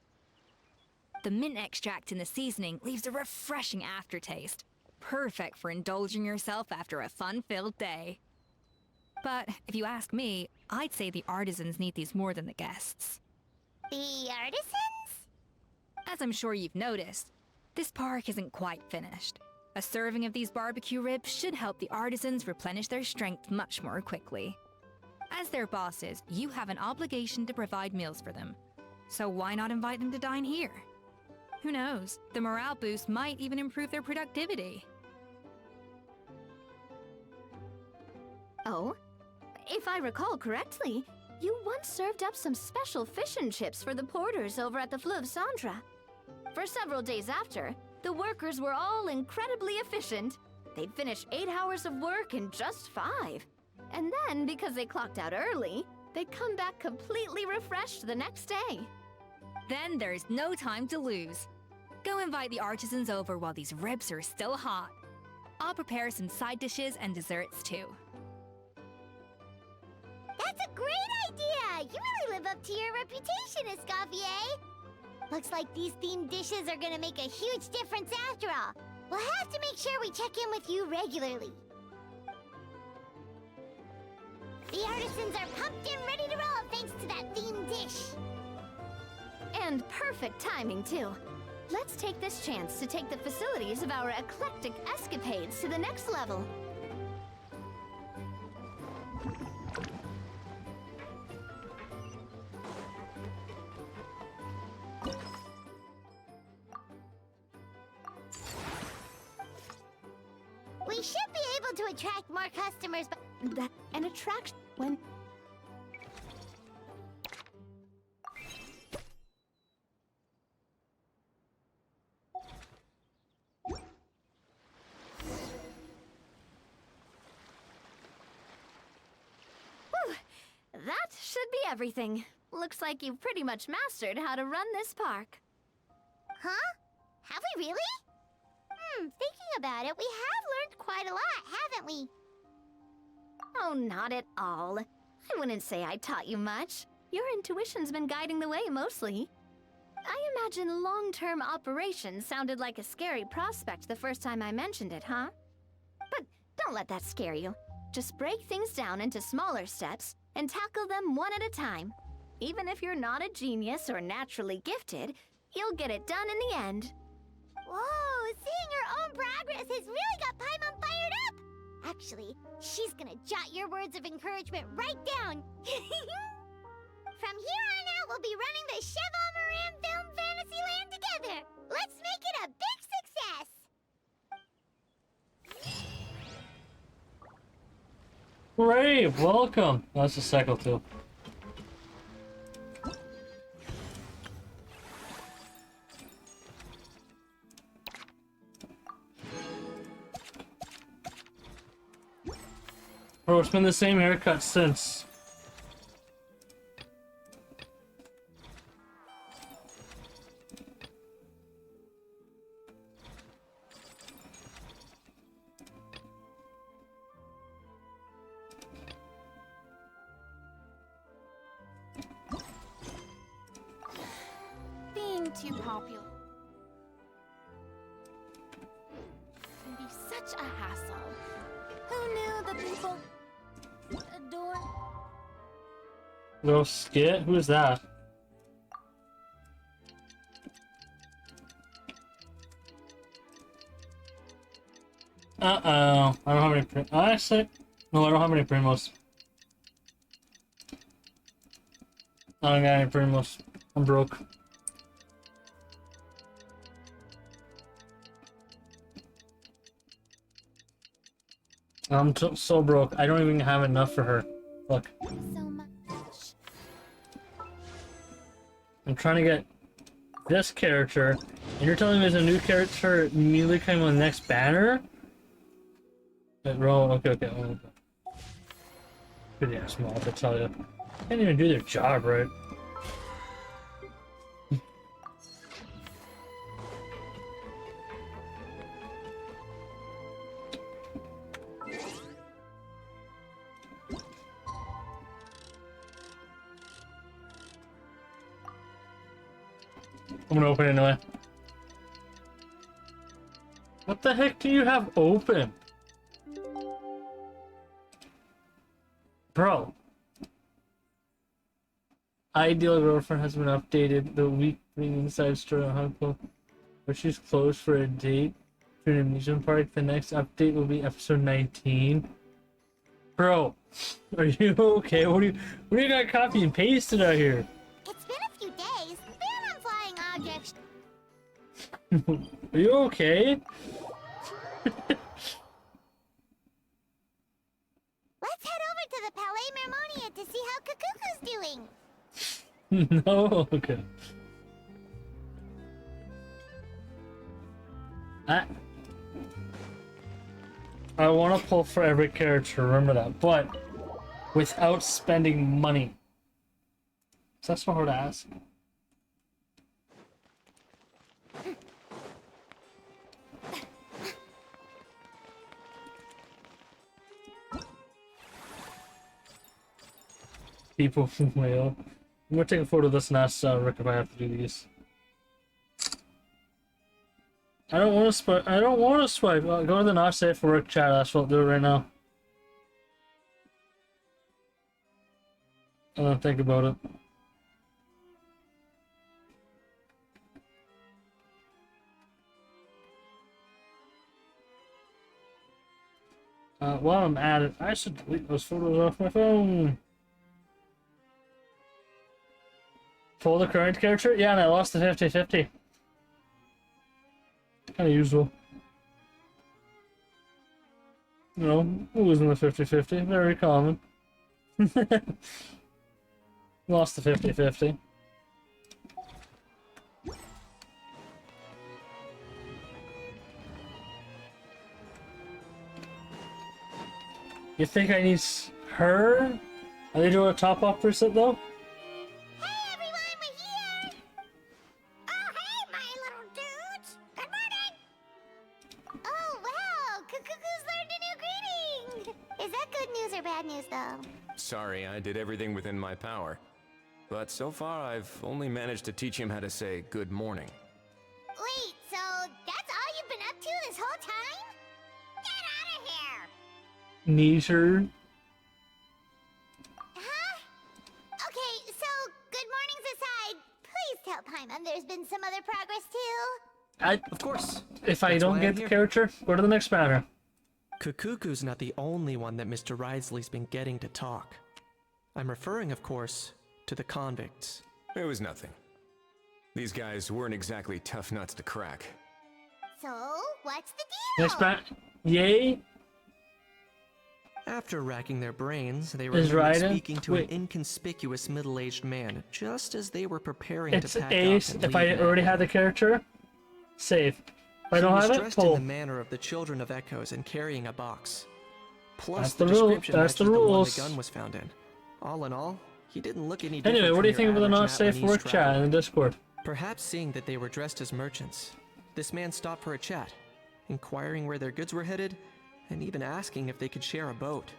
Speaker 10: The mint extract in the seasoning leaves a refreshing aftertaste, perfect for indulging yourself after a fun-filled day. But if you ask me, I'd say the artisans need these more than the guests.
Speaker 5: The artisans?
Speaker 10: As I'm sure you've noticed, this park isn't quite finished. A serving of these barbecue ribs should help the artisans replenish their strength much more quickly. As their bosses, you have an obligation to provide meals for them. So why not invite them to dine here? Who knows, the morale boost might even improve their productivity.
Speaker 5: Oh, if I recall correctly, you once served up some special fish and chips for the porters over at the Fleuve Centre. For several days after, the workers were all incredibly efficient. They'd finish 8 hours of work in just 5. And then, because they clocked out early, they'd come back completely refreshed the next day.
Speaker 10: Then there's no time to lose. Go invite the artisans over while these ribs are still hot. I'll prepare some side dishes and desserts too.
Speaker 5: That's a great idea! You really live up to your reputation, Escoffier! Looks like these themed dishes are gonna make a huge difference after all. We'll have to make sure we check in with you regularly. The artisans are pumped and ready to roll thanks to that themed dish.
Speaker 10: And perfect timing too. Let's take this chance to take the facilities of our eclectic escapades to the next level.
Speaker 5: We should be able to attract more customers, but
Speaker 10: That an attraction when that should be everything. Looks like you've pretty much mastered how to run this park.
Speaker 5: Huh? Have we really? Thinking about it, we have learned quite a lot, haven't we?
Speaker 10: Oh, not at all. I wouldn't say I taught you much. Your intuition's been guiding the way mostly. I imagine long-term operations sounded like a scary prospect the first time I mentioned it, huh? But don't let that scare you. Just break things down into smaller steps and tackle them one at a time. Even if you're not a genius or naturally gifted, you'll get it done in the end.
Speaker 5: Whoa, seeing her own progress has really got Paimon fired up! Actually, she's gonna jot your words of encouragement right down. From here on out, we'll be running the Cheval Moran Film Fantasyland together. Let's make it a big success!
Speaker 1: Great, welcome. That's a cycle too. Bro, it's been the same haircut since.
Speaker 7: Being too popular can be such a hassle. Who knew the people adore?
Speaker 1: Little skit? Who's that? Uh-oh. I don't have any actually, no, I don't have any primos. I don't got any primos. I'm broke. I'm so broke. I don't even have enough for her. Look.
Speaker 5: So much.
Speaker 1: I'm trying to get this character, and you're telling me there's a new character immediately coming on the next banner? Roll. Okay. Pretty ass small, I tell you. Can't even do their job right. I'm gonna open it anyway. What the heck do you have open? Bro. Ideal Girlfriend has been updated. The weekly inside story on Hanko, where she's closed for a date to an amusement park. The next update will be episode 19. Bro, are you okay? What do you got copy and pasted out here?
Speaker 5: It's been a few days. Ban on flying objects.
Speaker 1: Are you okay?
Speaker 5: Let's head over to the Palais Mermonia to see how Kakuku's doing.
Speaker 1: No, okay. I want to pull for every character, remember that, but without spending money. So that's so hard to ask. People from Whale. I'm gonna take a photo of this and ask Rick if I have to do these. I don't want to swipe. I don't want to swipe. Go to the not safe for work chat. That's what I'll do it right now. I don't think about it. While I'm at it, I should delete those photos off my phone. Pull the current character? Yeah, and I lost the 50-50. Kind of usual. You know, losing the 50-50. Very common. Lost the 50-50. You think I need her? Are they doing a top up preset though?
Speaker 5: Hey everyone, we're here! Oh hey, my little dudes! Good morning! Oh wow, Cuckoo's learned a new greeting! Is that good news or bad news though?
Speaker 9: Sorry, I did everything within my power. But so far, I've only managed to teach him how to say good morning.
Speaker 5: Wait, so that's all you've been up to this whole time? Get out of here!
Speaker 1: Neither.
Speaker 5: Huh? Okay, so good mornings aside, please tell Paimon there's been some other progress too.
Speaker 6: Of course.
Speaker 1: If I
Speaker 6: That's
Speaker 1: don't
Speaker 6: why
Speaker 1: get
Speaker 6: I'm
Speaker 1: the
Speaker 6: here.
Speaker 1: character, go to the next matter.
Speaker 6: Kukuku's not the only one that Mr. Risley's been getting to talk. I'm referring, of course, to the convicts.
Speaker 9: It was nothing. These guys weren't exactly tough nuts to crack.
Speaker 5: So, what's the deal?
Speaker 1: Next match. Yay.
Speaker 6: After racking their brains, they
Speaker 1: Is
Speaker 6: remembered
Speaker 1: Raiden-
Speaker 6: speaking to
Speaker 1: wait.
Speaker 6: an inconspicuous middle-aged man just as they were preparing
Speaker 1: It's
Speaker 6: to pack
Speaker 1: Ace.
Speaker 6: up and
Speaker 1: If I
Speaker 6: leave
Speaker 1: already
Speaker 6: Natlan.
Speaker 1: had the character, save. If I
Speaker 6: He
Speaker 1: don't
Speaker 6: was
Speaker 1: have it,
Speaker 6: dressed in
Speaker 1: pull.
Speaker 6: the manner of the Children of Echoes and carrying a box. Plus,
Speaker 1: That's
Speaker 6: the
Speaker 1: the rule-
Speaker 6: description
Speaker 1: that's the
Speaker 6: matches one
Speaker 1: rules.
Speaker 6: the gun was found in. All in all, he didn't look any different
Speaker 1: Anyway, what
Speaker 6: from
Speaker 1: do you
Speaker 6: your
Speaker 1: think of the
Speaker 6: average
Speaker 1: not safe
Speaker 6: Natlanese
Speaker 1: work chat
Speaker 6: traveler.
Speaker 1: in the Discord?
Speaker 6: Perhaps seeing that they were dressed as merchants, this man stopped for a chat, inquiring where their goods were headed, and even asking if they could share a boat.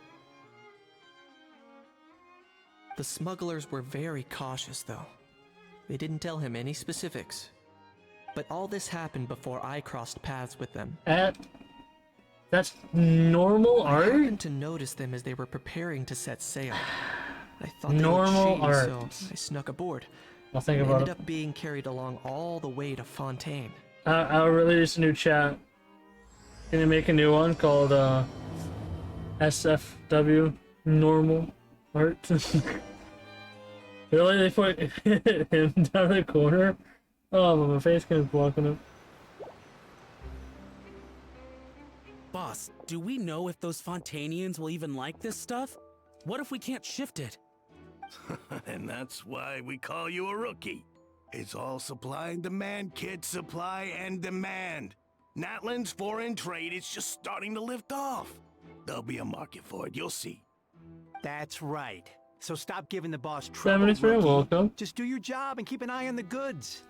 Speaker 6: The smugglers were very cautious, though. They didn't tell him any specifics. But all this happened before I crossed paths with them.
Speaker 1: That's normal
Speaker 6: I
Speaker 1: art?
Speaker 6: happened to notice them as they were preparing to set sail. I thought they
Speaker 1: Normal
Speaker 6: looked shady,
Speaker 1: art.
Speaker 6: so I snuck aboard.
Speaker 1: I'll think
Speaker 6: and
Speaker 1: about
Speaker 6: ended
Speaker 1: it.
Speaker 6: up being carried along all the way to Fontaine.
Speaker 1: I'll release a new chat. Can you make a new one called SFW Normal Art? Really? They put him down the corner? Oh, but my face cam is blocking it.
Speaker 4: Boss, do we know if those Fontanians will even like this stuff? What if we can't shift it?
Speaker 11: And that's why we call you a rookie. It's all supply and demand, kid. Supply and demand. Natlan's foreign trade is just starting to lift off. There'll be a market for it, you'll see.
Speaker 12: That's right. So stop giving the boss trouble,
Speaker 1: 73,
Speaker 12: rookie.
Speaker 1: welcome.
Speaker 12: Just do your job and keep an eye on the goods.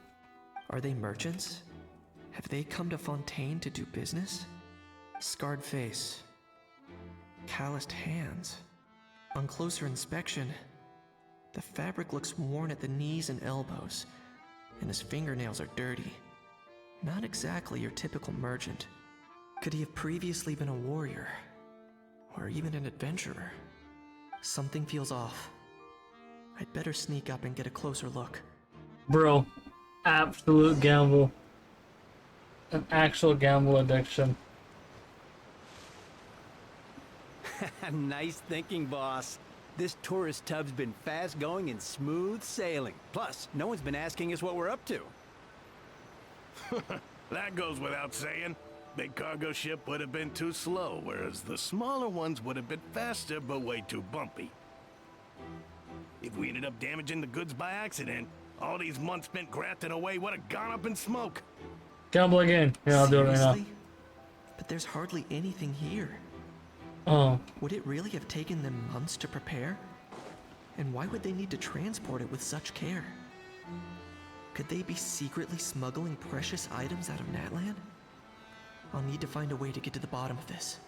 Speaker 6: Are they merchants? Have they come to Fontaine to do business? Scarred face. Calloused hands. On closer inspection, the fabric looks worn at the knees and elbows, and his fingernails are dirty. Not exactly your typical merchant. Could he have previously been a warrior? Or even an adventurer? Something feels off. I'd better sneak up and get a closer look.
Speaker 1: Bro, absolute gamble. An actual gamble addiction.
Speaker 12: Nice thinking, boss. This tourist tub's been fast going and smooth sailing. Plus, no one's been asking us what we're up to.
Speaker 11: That goes without saying. Big cargo ship would have been too slow, whereas the smaller ones would have been faster but way too bumpy. If we ended up damaging the goods by accident, all these months spent grafting away would have gone up in smoke.
Speaker 1: Gamble again. Yeah, I'll do it right now.
Speaker 6: Seriously? But there's hardly anything here.
Speaker 1: Oh.
Speaker 6: Would it really have taken them months to prepare? And why would they need to transport it with such care? Could they be secretly smuggling precious items out of Natlan? I'll need to find a way to get to the bottom of this.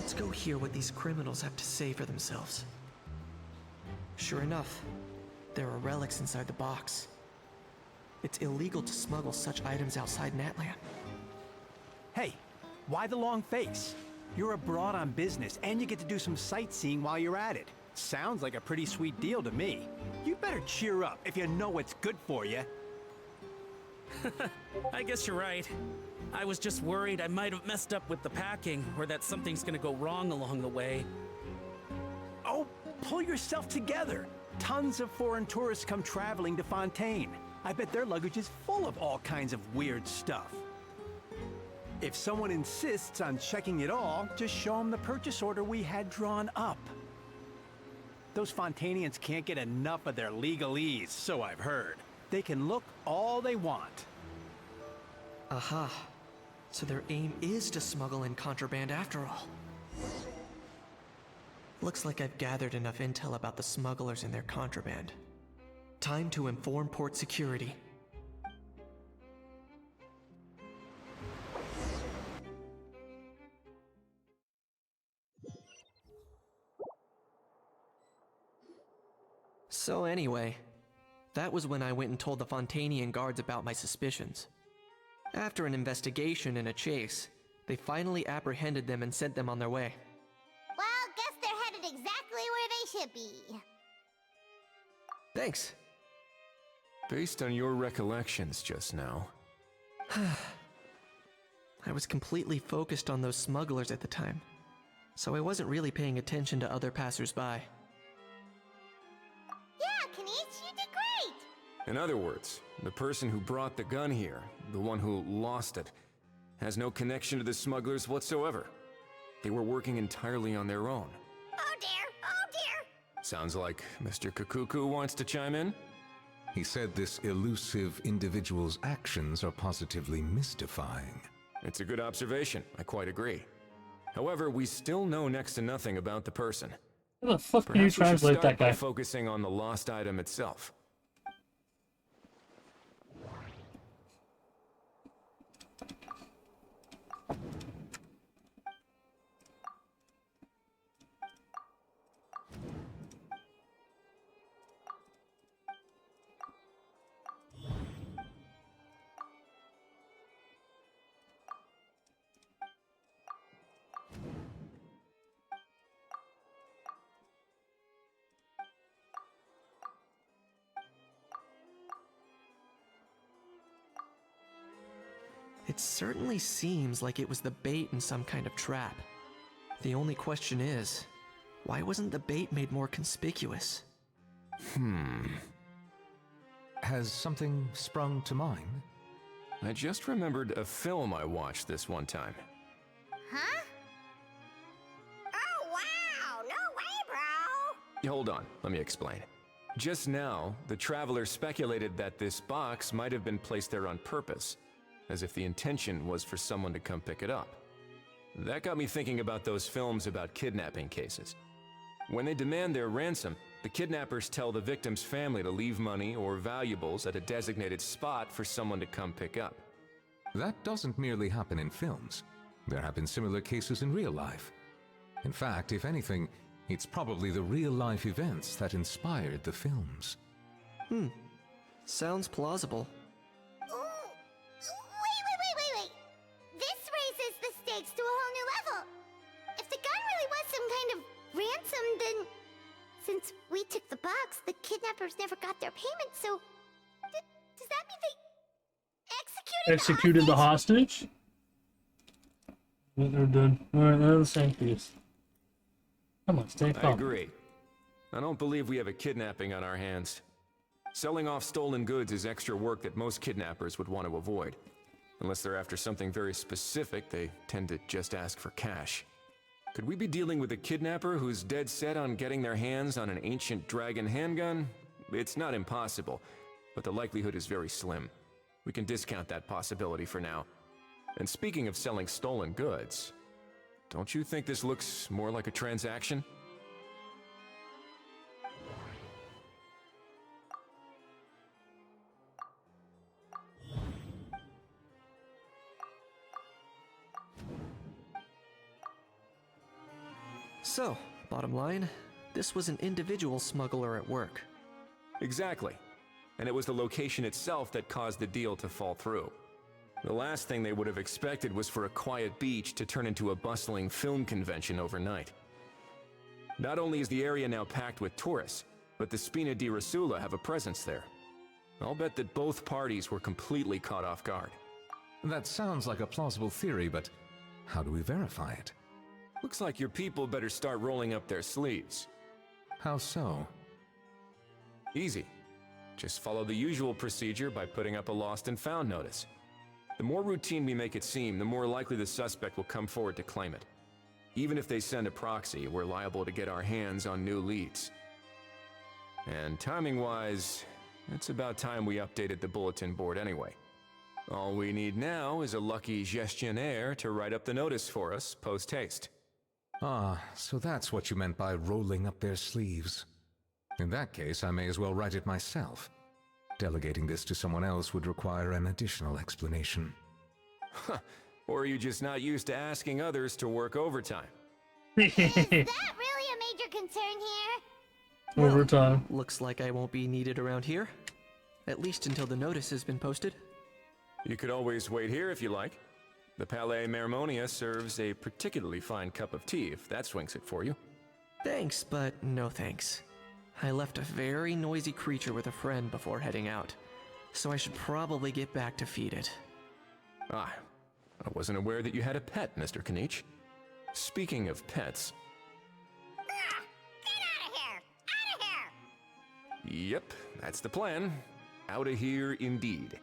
Speaker 6: Let's go hear what these criminals have to say for themselves. Sure enough, there are relics inside the box. It's illegal to smuggle such items outside Natlan.
Speaker 12: Hey, why the long face? You're abroad on business, and you get to do some sightseeing while you're at it. Sounds like a pretty sweet deal to me. You better cheer up if you know what's good for you.
Speaker 13: I guess you're right. I was just worried I might have messed up with the packing, or that something's gonna go wrong along the way.
Speaker 12: Oh, pull yourself together. Tons of foreign tourists come traveling to Fontaine. I bet their luggage is full of all kinds of weird stuff. If someone insists on checking it all, just show them the purchase order we had drawn up. Those Fontainians can't get enough of their legalese, so I've heard. They can look all they want.
Speaker 6: Aha. So their aim is to smuggle in contraband after all. Looks like I've gathered enough intel about the smugglers and their contraband. Time to inform port security. So anyway, that was when I went and told the Fontainian guards about my suspicions. After an investigation and a chase, they finally apprehended them and sent them on their way.
Speaker 5: Well, guess they're headed exactly where they should be.
Speaker 6: Thanks.
Speaker 9: Based on your recollections just now.
Speaker 6: I was completely focused on those smugglers at the time, so I wasn't really paying attention to other passersby.
Speaker 5: Yeah, Kanish, you did great!
Speaker 9: In other words, the person who brought the gun here, the one who lost it, has no connection to the smugglers whatsoever. They were working entirely on their own.
Speaker 5: Oh dear, oh dear!
Speaker 9: Sounds like Mr. Kakuku wants to chime in?
Speaker 8: He said this elusive individual's actions are positively mystifying.
Speaker 9: It's a good observation, I quite agree. However, we still know next to nothing about the person.
Speaker 1: How the fuck can you
Speaker 9: Perhaps we should
Speaker 1: translate
Speaker 9: start
Speaker 1: that
Speaker 9: by
Speaker 1: guy?
Speaker 9: focusing on the lost item itself.
Speaker 6: It certainly seems like it was the bait in some kind of trap. The only question is, why wasn't the bait made more conspicuous?
Speaker 8: Has something sprung to mind?
Speaker 9: I just remembered a film I watched this one time.
Speaker 5: Huh? Oh wow, no way, bro!
Speaker 9: Hold on, let me explain. Just now, the traveler speculated that this box might have been placed there on purpose, as if the intention was for someone to come pick it up. That got me thinking about those films about kidnapping cases. When they demand their ransom, the kidnappers tell the victim's family to leave money or valuables at a designated spot for someone to come pick up.
Speaker 8: That doesn't merely happen in films. There have been similar cases in real life. In fact, if anything, it's probably the real-life events that inspired the films.
Speaker 6: Sounds plausible.
Speaker 5: Ooh. Wait. This raises the stakes to a whole new level. If the gun really was some kind of ransom, then since we took the box, the kidnappers never got their payment, so does that mean they
Speaker 1: Executed the hostage? They're done. Alright, they're the same piece. Come on, stay
Speaker 9: I
Speaker 1: calm.
Speaker 9: agree. I don't believe we have a kidnapping on our hands. Selling off stolen goods is extra work that most kidnappers would want to avoid. Unless they're after something very specific, they tend to just ask for cash. Could we be dealing with a kidnapper who's dead set on getting their hands on an ancient dragon handgun? It's not impossible, but the likelihood is very slim. We can discount that possibility for now. And speaking of selling stolen goods, don't you think this looks more like a transaction?
Speaker 6: So, bottom line, this was an individual smuggler at work.
Speaker 9: Exactly. And it was the location itself that caused the deal to fall through. The last thing they would have expected was for a quiet beach to turn into a bustling film convention overnight. Not only is the area now packed with tourists, but the Spina di Rosula have a presence there. I'll bet that both parties were completely caught off guard.
Speaker 8: That sounds like a plausible theory, but how do we verify it?
Speaker 9: Looks like your people better start rolling up their sleeves.
Speaker 8: How so?
Speaker 9: Easy. Just follow the usual procedure by putting up a lost and found notice. The more routine we make it seem, the more likely the suspect will come forward to claim it. Even if they send a proxy, we're liable to get our hands on new leads. And timing-wise, it's about time we updated the bulletin board anyway. All we need now is a lucky gestionnaire to write up the notice for us post-haste.
Speaker 8: Ah, so that's what you meant by rolling up their sleeves. In that case, I may as well write it myself. Delegating this to someone else would require an additional explanation.
Speaker 9: Or are you just not used to asking others to work overtime?
Speaker 5: Is that really a major concern here?
Speaker 1: Overtime.
Speaker 6: Looks like I won't be needed around here. At least until the notice has been posted.
Speaker 9: You could always wait here if you like. The Palais Mermonia serves a particularly fine cup of tea if that swings it for you.
Speaker 6: Thanks, but no thanks. I left a very noisy creature with a friend before heading out, so I should probably get back to feed it.
Speaker 9: Ah, I wasn't aware that you had a pet, Mr. Kanich. Speaking of pets...
Speaker 5: Get out of here! Out of here!
Speaker 9: Yep, that's the plan. Out of here indeed.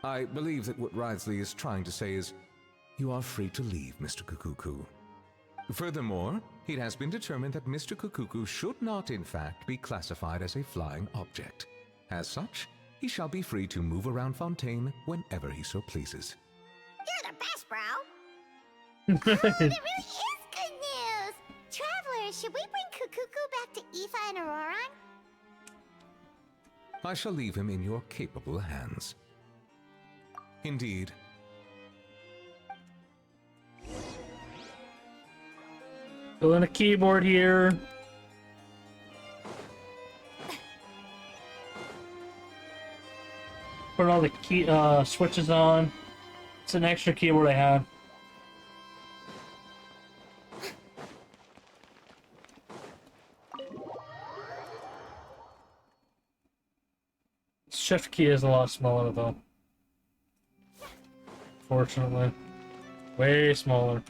Speaker 8: I believe that what Wriothesley is trying to say is, you are free to leave, Mr. Kukuku. Furthermore, it has been determined that Mr. Kukuku should not, in fact, be classified as a flying object. As such, he shall be free to move around Fontaine whenever he so pleases.
Speaker 5: You're the best, bro! That really is good news! Travelers, should we bring Kukuku back to Aoife and Auroron?
Speaker 8: I shall leave him in your capable hands. Indeed.
Speaker 1: Fill in a keyboard here. Put all the key switches on. It's an extra keyboard I had. Shift key is a lot smaller though. Fortunately. Way smaller.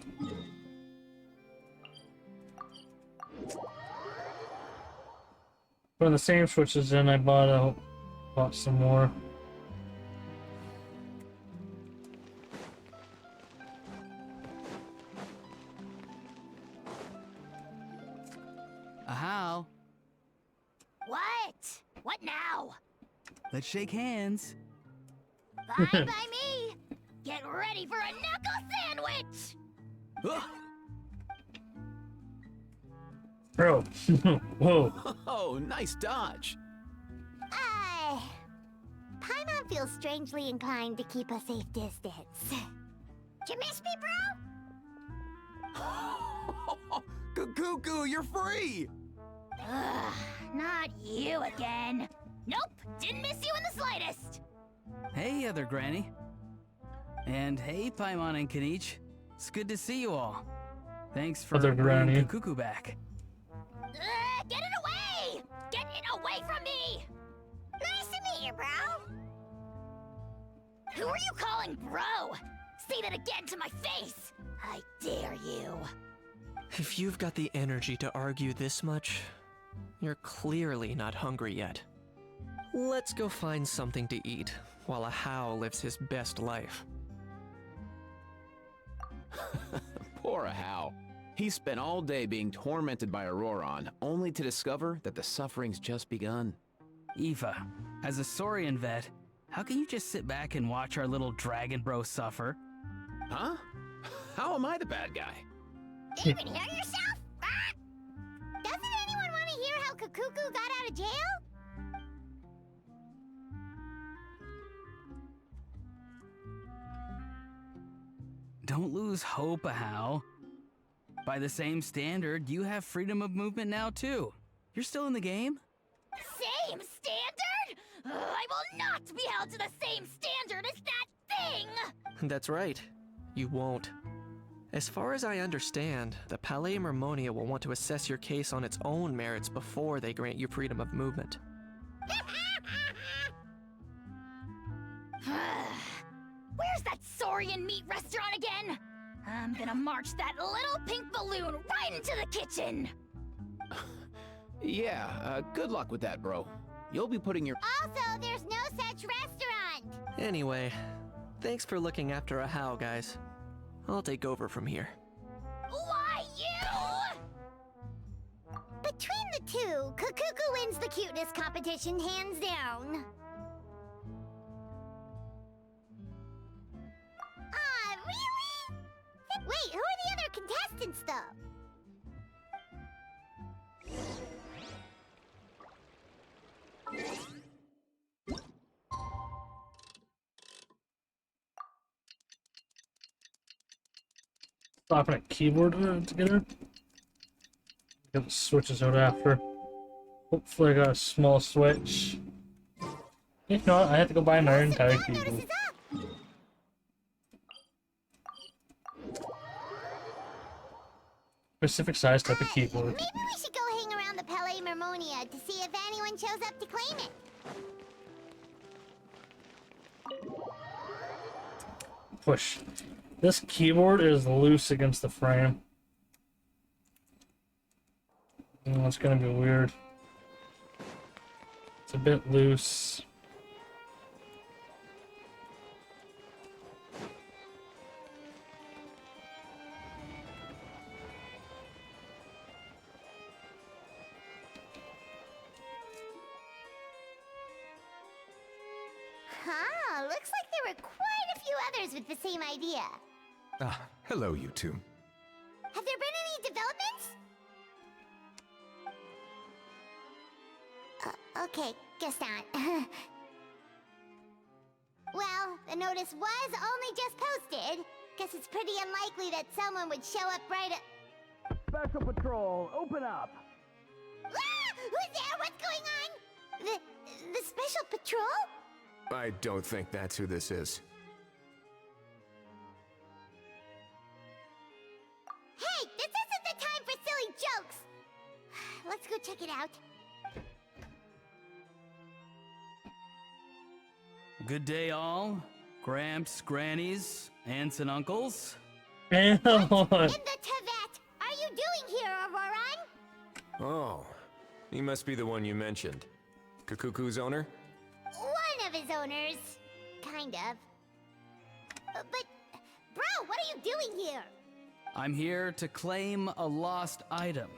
Speaker 1: Putting the same switches in, I bought some more.
Speaker 4: Ahau.
Speaker 7: What? What now?
Speaker 4: Let's shake hands.
Speaker 7: Fine by me. Get ready for a knuckle sandwich.
Speaker 1: Bro. Whoa.
Speaker 3: Oh, nice dodge.
Speaker 5: Paimon feels strangely inclined to keep a safe distance. Did you miss me, bro?
Speaker 3: Kukuku, you're free!
Speaker 7: Ugh, not you again. Nope, didn't miss you in the slightest.
Speaker 4: Hey, other granny. And hey, Paimon and Kanich. It's good to see you all. Thanks for
Speaker 1: Other
Speaker 4: bringing
Speaker 1: granny.
Speaker 4: Kukuku back.
Speaker 7: Get it away! Get it away from me!
Speaker 5: Nice to meet you, bro.
Speaker 7: Who are you calling bro? Say that again to my face! I dare you.
Speaker 6: If you've got the energy to argue this much, you're clearly not hungry yet. Let's go find something to eat while Ahau lives his best life.
Speaker 3: Poor Ahau. He spent all day being tormented by Auroron, only to discover that the suffering's just begun.
Speaker 4: Aoife, as a Saurian vet, how can you just sit back and watch our little dragon bro suffer?
Speaker 3: Huh? How am I the bad guy?
Speaker 5: Did you even hear yourself? Ah! Doesn't anyone want to hear how Kukuku got out of jail?
Speaker 4: Don't lose hope, Ahau. By the same standard, you have freedom of movement now too. You're still in the game?
Speaker 7: Same standard? I will not be held to the same standard as that thing!
Speaker 6: That's right. You won't. As far as I understand, the Palais Mermonia will want to assess your case on its own merits before they grant you freedom of movement.
Speaker 7: Where's that Saurian meat restaurant again? I'm gonna march that little pink balloon right into the kitchen!
Speaker 3: Yeah, good luck with that, bro. You'll be putting your—
Speaker 5: Also, there's no such restaurant!
Speaker 6: Anyway, thanks for looking after Ahau, guys. I'll take over from here.
Speaker 7: Why, you?
Speaker 5: Between the two, Kakuku wins the cuteness competition hands down. Ah, really? Wait, who are the other contestants, though?
Speaker 1: Slapping a keyboard together. Get the switches out after. Hopefully I got a small switch. If not, I have to go buy an entire keyboard. Specific size type of keyboard.
Speaker 5: Maybe we should go hang around the Palais Mermonia to see if anyone shows up to claim it.
Speaker 1: Push. This keyboard is loose against the frame. It's gonna be weird. It's a bit loose.
Speaker 5: Huh, looks like there were quite a few others with the same idea.
Speaker 8: Ah, hello, you two.
Speaker 5: Have there been any developments? Okay, guess not. Well, the notice was only just posted. Guess it's pretty unlikely that someone would show up right at—
Speaker 12: Special Patrol, open up!
Speaker 5: Ah! Who's there? What's going on? The Special Patrol?
Speaker 9: I don't think that's who this is.
Speaker 5: Hey, this isn't the time for silly jokes! Let's go check it out.
Speaker 4: Good day, all. Gramps, grannies, aunts, and uncles.
Speaker 5: In the Tevet! Are you doing here, Auroran?
Speaker 9: Oh, he must be the one you mentioned. Kakuku's owner?
Speaker 5: One of his owners. Kind of. But, bro, what are you doing here?
Speaker 4: I'm here to claim a lost item.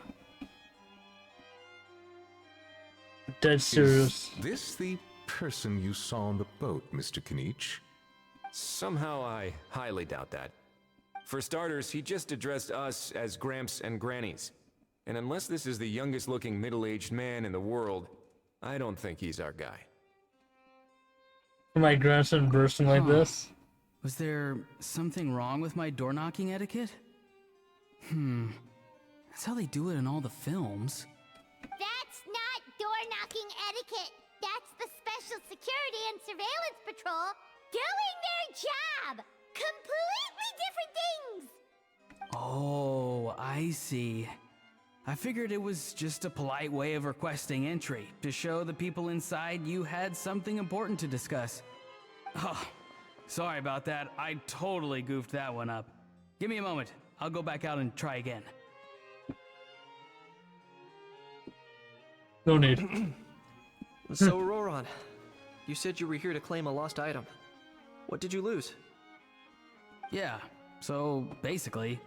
Speaker 1: Dead serious.
Speaker 8: Is this the person you saw on the boat, Mr. Kinich?
Speaker 9: Somehow I highly doubt that. For starters, he just addressed us as Gramps and Grannies. And unless this is the youngest looking middle-aged man in the world, I don't think he's our guy.
Speaker 1: For my grandson bursting like this?
Speaker 4: Was there something wrong with my door knocking etiquette? That's how they do it in all the films.
Speaker 5: That's not door-knocking etiquette. That's the Special Security and Surveillance Patrol doing their job! Completely different things!
Speaker 4: Oh, I see. I figured it was just a polite way of requesting entry, to show the people inside you had something important to discuss. Oh, sorry about that. I totally goofed that one up. Give me a moment. I'll go back out and try again.
Speaker 1: No need.
Speaker 6: So, Roran, you said you were here to claim a lost item. What did you lose?
Speaker 4: Yeah, so basically...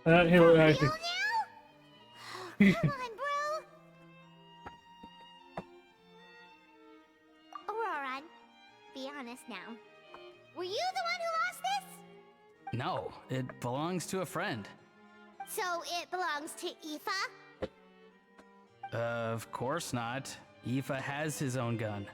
Speaker 1: Here, actually.
Speaker 5: Come on, bro! Auroran, be honest now. Were you the one who lost this?
Speaker 4: No, it belongs to a friend.
Speaker 5: So it belongs to Aoife?
Speaker 4: Of course not. Aoife has his own gun.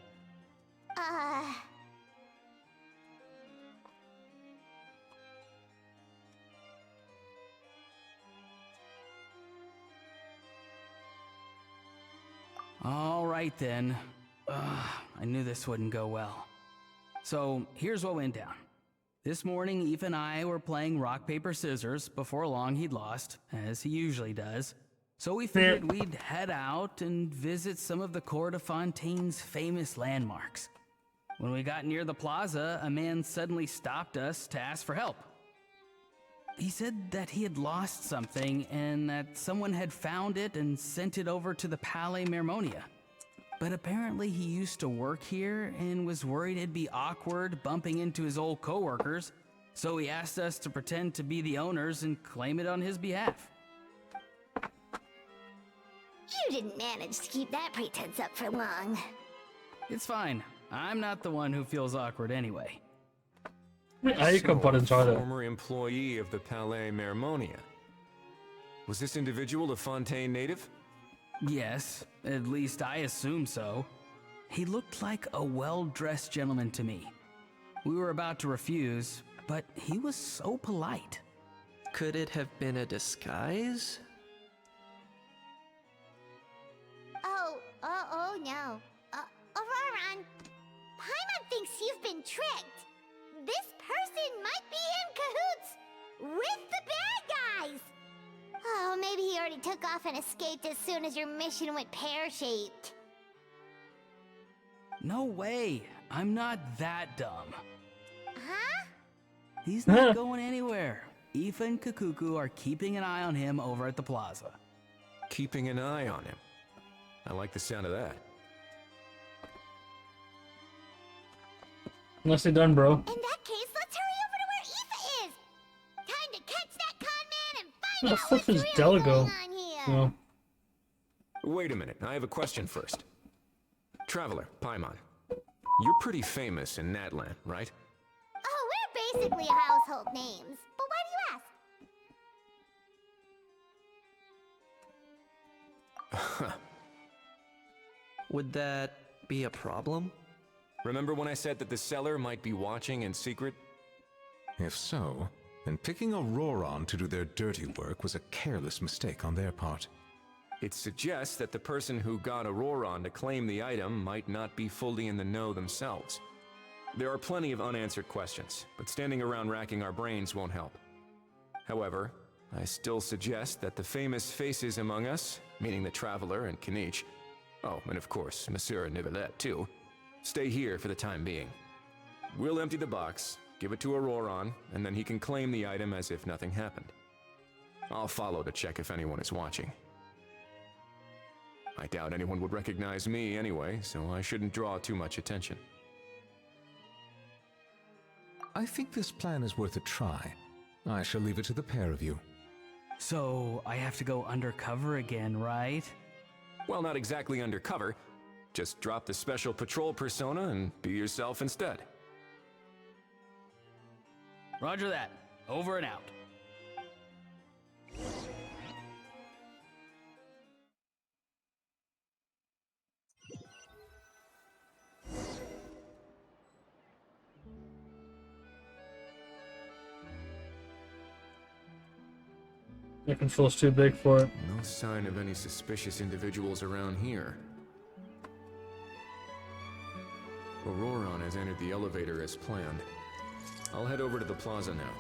Speaker 4: All right then. I knew this wouldn't go well. So here's what went down. This morning, Eve and I were playing rock, paper, scissors. Before long, he'd lost, as he usually does. So we figured we'd head out and visit some of the Court of Fontaine's famous landmarks. When we got near the plaza, a man suddenly stopped us to ask for help. He said that he had lost something and that someone had found it and sent it over to the Palais Mermonia. But apparently he used to work here and was worried it'd be awkward bumping into his old coworkers, so he asked us to pretend to be the owners and claim it on his behalf.
Speaker 5: You didn't manage to keep that pretense up for long.
Speaker 4: It's fine. I'm not the one who feels awkward anyway.
Speaker 9: Former employee of the Palais Mermonia. Was this individual a Fontaine native?
Speaker 4: Yes, at least I assume so. He looked like a well-dressed gentleman to me. We were about to refuse, but he was so polite.
Speaker 6: Could it have been a disguise?
Speaker 5: Oh no. Auroron, Paimon thinks you've been tricked. This person might be in cahoots with the bad guys. Oh, maybe he already took off and escaped as soon as your mission went pear-shaped.
Speaker 4: No way. I'm not that dumb.
Speaker 5: Huh?
Speaker 4: He's not going anywhere. Aoife and Kakuku are keeping an eye on him over at the plaza.
Speaker 9: Keeping an eye on him. I like the sound of that.
Speaker 1: Nicely done, bro.
Speaker 5: In that case, let's hurry over to where Aoife is. Time to catch that con man and find out
Speaker 1: What
Speaker 5: what's
Speaker 1: is
Speaker 5: really
Speaker 1: Delago?
Speaker 5: going on here.
Speaker 1: No.
Speaker 9: Wait a minute, I have a question first. Traveler, Paimon, you're pretty famous in Natlan, right?
Speaker 5: Oh, we're basically household names. But why do you ask?
Speaker 6: Would that be a problem?
Speaker 9: Remember when I said that the seller might be watching in secret?
Speaker 8: If so, then picking Auroron to do their dirty work was a careless mistake on their part.
Speaker 9: It suggests that the person who got Auroron to claim the item might not be fully in the know themselves. There are plenty of unanswered questions, but standing around racking our brains won't help. However, I still suggest that the famous faces among us, meaning the Traveler and Kinich, oh, and of course, Monsieur Nivelette too, stay here for the time being. We'll empty the box, give it to Auroron, and then he can claim the item as if nothing happened. I'll follow to check if anyone is watching. I doubt anyone would recognize me anyway, so I shouldn't draw too much attention.
Speaker 8: I think this plan is worth a try. I shall leave it to the pair of you.
Speaker 4: So, I have to go undercover again, right?
Speaker 9: Well, not exactly undercover. Just drop the special patrol persona and be yourself instead.
Speaker 4: Roger that. Over and out.
Speaker 1: Looking feels too big for it.
Speaker 9: No sign of any suspicious individuals around here. Auroron has entered the elevator as planned. I'll head over to the plaza now.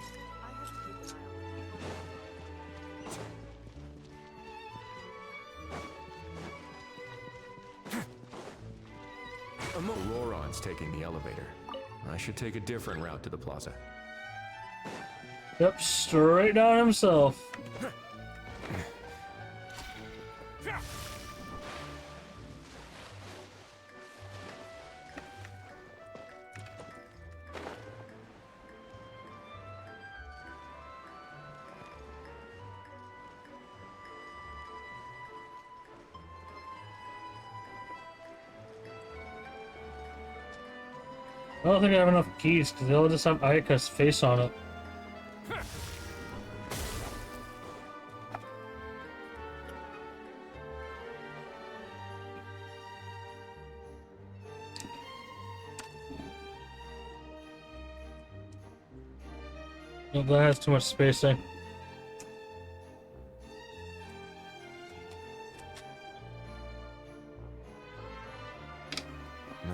Speaker 9: Auroron's taking the elevator. I should take a different route to the plaza.
Speaker 1: Yep, straight down himself. I don't think I have enough keys because they'll just have Ayaka's face on it. No, that has too much spacing.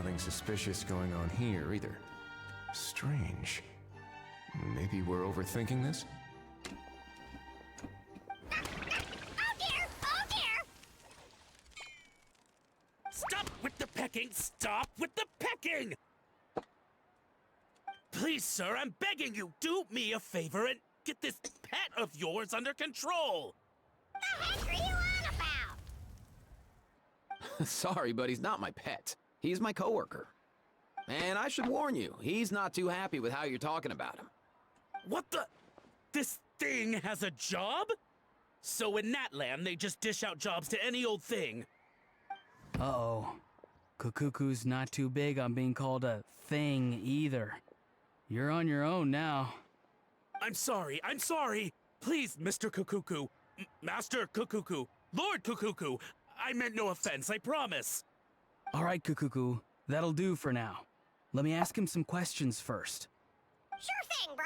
Speaker 9: nothing suspicious going on here either. Strange. Maybe we're overthinking this?
Speaker 7: Oh dear! Oh dear!
Speaker 13: Stop with the pecking! Stop with the pecking! Please, sir, I'm begging you, do me a favor and get this pet of yours under control!
Speaker 5: The heck are you on about?
Speaker 3: Sorry, but he's not my pet. He's my coworker. And I should warn you, he's not too happy with how you're talking about him.
Speaker 13: What the? This thing has a job? So in Natland, they just dish out jobs to any old thing.
Speaker 4: Uh-oh. Kukuku's not too big on being called a thing either. You're on your own now.
Speaker 13: I'm sorry. Please, Mr. Kukuku. Master Kukuku. Lord Kukuku. I meant no offense, I promise.
Speaker 4: All right, Kukuku. That'll do for now. Let me ask him some questions first.
Speaker 5: Sure thing, bro.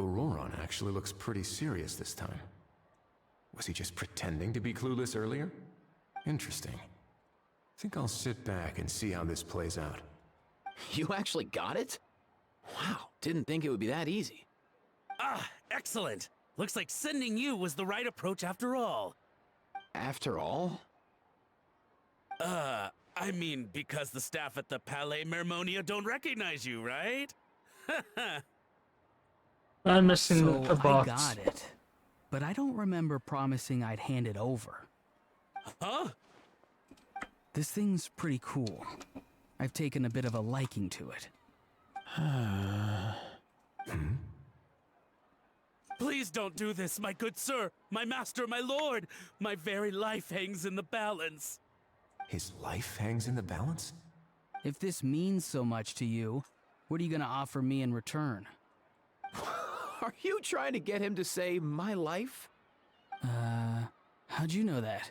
Speaker 9: Auroron actually looks pretty serious this time. Was he just pretending to be clueless earlier? Interesting. Think I'll sit back and see how this plays out.
Speaker 3: You actually got it? Wow, didn't think it would be that easy.
Speaker 13: Ah, excellent. Looks like sending you was the right approach after all.
Speaker 3: After all?
Speaker 13: I mean, because the staff at the Palais Mermonia don't recognize you, right?
Speaker 1: I'm missing
Speaker 4: So
Speaker 1: a box.
Speaker 4: I got it, but I don't remember promising I'd hand it over.
Speaker 13: Huh?
Speaker 4: This thing's pretty cool. I've taken a bit of a liking to it.
Speaker 13: Please don't do this, my good sir, my master, my lord. My very life hangs in the balance.
Speaker 9: His life hangs in the balance?
Speaker 4: If this means so much to you, what are you gonna offer me in return?
Speaker 3: Are you trying to get him to say my life?
Speaker 4: How'd you know that?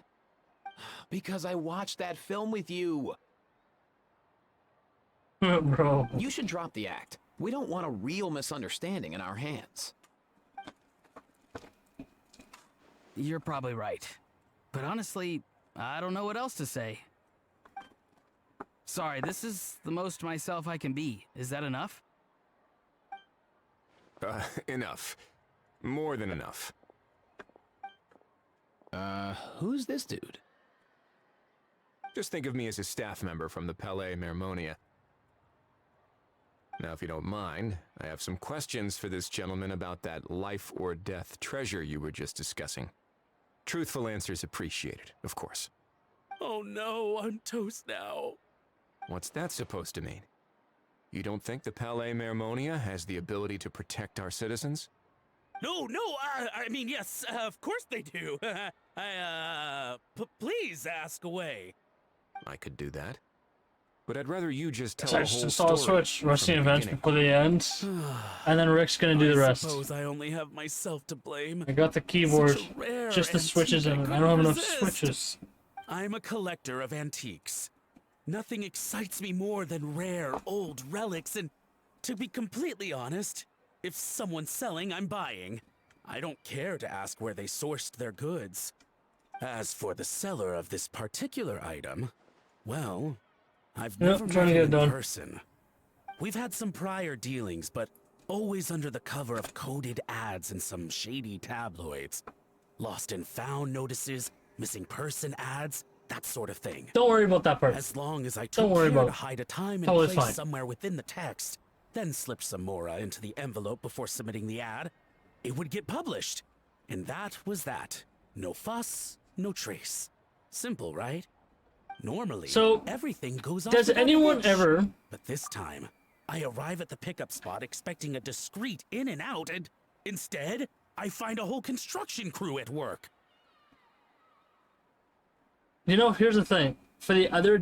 Speaker 3: Because I watched that film with you.
Speaker 1: Bro.
Speaker 3: You should drop the act. We don't want a real misunderstanding in our hands.
Speaker 4: You're probably right. But honestly, I don't know what else to say. Sorry, this is the most myself I can be. Is that enough?
Speaker 9: Enough. More than enough.
Speaker 3: Who's this dude?
Speaker 9: Just think of me as a staff member from the Palais Mermonia. Now, if you don't mind, I have some questions for this gentleman about that life or death treasure you were just discussing. Truthful answers appreciated, of course.
Speaker 13: Oh no, I'm toast now.
Speaker 9: What's that supposed to mean? You don't think the Palais Mermonia has the ability to protect our citizens?
Speaker 13: No, I mean, yes, of course they do. Please ask away.
Speaker 9: I could do that. But I'd rather you just tell
Speaker 1: So I
Speaker 9: the
Speaker 1: just
Speaker 9: whole
Speaker 1: install
Speaker 9: story
Speaker 1: Switch,
Speaker 9: from
Speaker 1: rush the
Speaker 9: the
Speaker 1: events
Speaker 9: beginning.
Speaker 1: before they end, and then Rick's gonna do the
Speaker 13: I
Speaker 1: rest.
Speaker 13: suppose I only have myself to blame.
Speaker 1: I got the keyboard,
Speaker 13: Such a rare
Speaker 1: just the switches,
Speaker 13: antique,
Speaker 1: and I
Speaker 13: couldn't
Speaker 1: don't have enough
Speaker 13: resist.
Speaker 1: switches.
Speaker 13: I'm a collector of antiques. Nothing excites me more than rare, old relics, and to be completely honest, if someone's selling, I'm buying. I don't care to ask where they sourced their goods. As for the seller of this particular item, well, I've
Speaker 1: Yep,
Speaker 13: never
Speaker 1: trying to
Speaker 13: met
Speaker 1: get
Speaker 13: him
Speaker 1: it
Speaker 13: in
Speaker 1: done.
Speaker 13: person. We've had some prior dealings, but always under the cover of coded ads in some shady tabloids. Lost and found notices, missing person ads, that sort of thing.
Speaker 1: Don't worry about that part.
Speaker 13: As long as I
Speaker 1: Don't
Speaker 13: took
Speaker 1: worry
Speaker 13: care
Speaker 1: about
Speaker 13: to
Speaker 1: it.
Speaker 13: hide a time and
Speaker 1: Totally
Speaker 13: place
Speaker 1: fine.
Speaker 13: somewhere within the text, then slip some Mora into the envelope before submitting the ad, it would get published. And that was that. No fuss, no trace. Simple, right? Normally,
Speaker 1: So,
Speaker 13: everything goes off
Speaker 1: does
Speaker 13: without a
Speaker 1: anyone
Speaker 13: hitch.
Speaker 1: ever-
Speaker 13: But this time, I arrive at the pickup spot expecting a discreet in and out, and instead, I find a whole construction crew at work.
Speaker 1: You know, here's the thing. For the other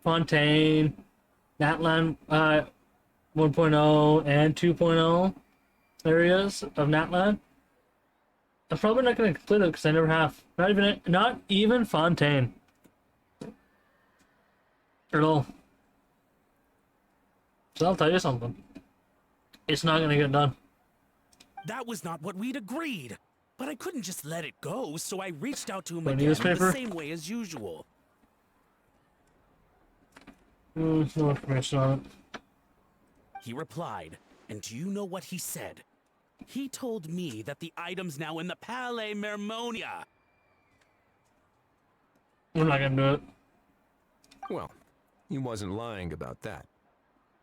Speaker 1: Fontaine, Natlan 1.0 and 2.0 areas of Natlan, I'm probably not going to complete it because I never have. Not even Fontaine. At all. So I'll tell you something. It's not going to get done.
Speaker 13: That was not what we'd agreed. But I couldn't just let it go, so I reached out to him
Speaker 1: The
Speaker 13: again in
Speaker 1: newspaper?
Speaker 13: the same way as usual.
Speaker 1: No information on it.
Speaker 13: He replied, and do you know what he said? He told me that the item's now in the Palais Mermonia.
Speaker 1: We're not gonna do it.
Speaker 9: Well, he wasn't lying about that.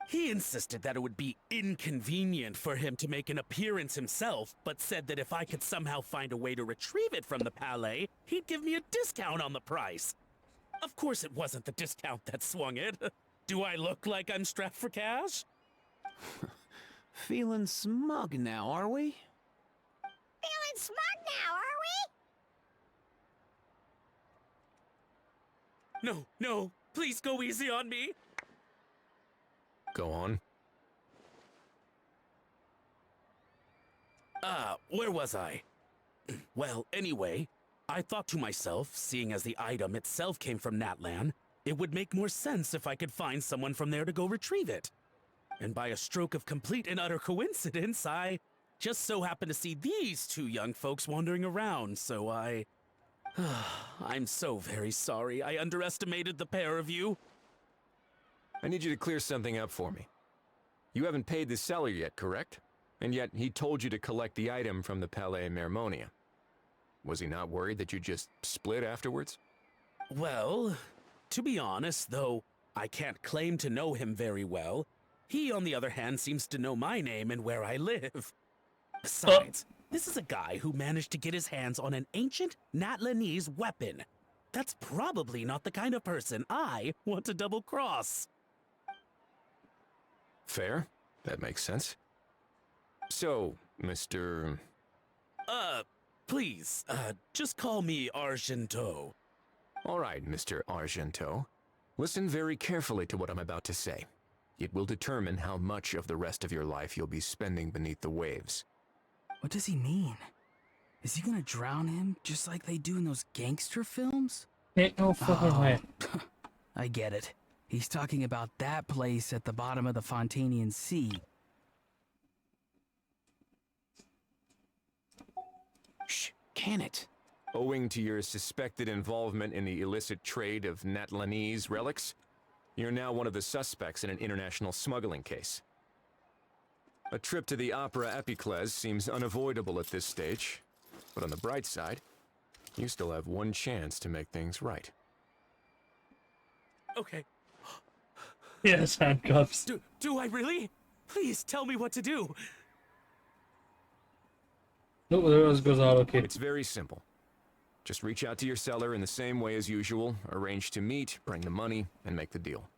Speaker 13: He insisted that it would be inconvenient for him to make an appearance himself, but said that if I could somehow find a way to retrieve it from the Palais, he'd give me a discount on the price. Of course it wasn't the discount that swung it. Do I look like I'm strapped for cash?
Speaker 3: Feeling smug now, are we?
Speaker 5: Feeling smug now, are we?
Speaker 13: No, no, please go easy on me.
Speaker 9: Go on.
Speaker 13: Where was I? Well, anyway, I thought to myself, seeing as the item itself came from Natlan, it would make more sense if I could find someone from there to go retrieve it. And by a stroke of complete and utter coincidence, I just so happened to see these two young folks wandering around, so I'm so very sorry I underestimated the pair of you.
Speaker 9: I need you to clear something up for me. You haven't paid the seller yet, correct? And yet he told you to collect the item from the Palais Mermonia. Was he not worried that you just split afterwards?
Speaker 13: Well, to be honest, though I can't claim to know him very well, he, on the other hand, seems to know my name and where I live. Besides, this is a guy who managed to get his hands on an ancient Natlanese weapon. That's probably not the kind of person I want to double-cross.
Speaker 9: Fair. That makes sense. So, Mr.
Speaker 13: Please, just call me Argento.
Speaker 9: All right, Mr. Argento. Listen very carefully to what I'm about to say. It will determine how much of the rest of your life you'll be spending beneath the waves.
Speaker 4: What does he mean? Is he gonna drown him just like they do in those gangster films?
Speaker 1: Ain't no fucking way.
Speaker 4: I get it. He's talking about that place at the bottom of the Fontanian Sea.
Speaker 3: Shh, can it?
Speaker 9: Owing to your suspected involvement in the illicit trade of Natlanese relics, you're now one of the suspects in an international smuggling case. A trip to the Opera Epiclese seems unavoidable at this stage, but on the bright side, you still have one chance to make things right.
Speaker 13: Okay.
Speaker 1: Yes, handcuffs.
Speaker 13: Do I really? Please tell me what to do.
Speaker 1: Nope, there it goes out, okay.
Speaker 9: It's very simple. Just reach out to your seller in the same way as usual, arrange to meet, bring the money, and make the deal.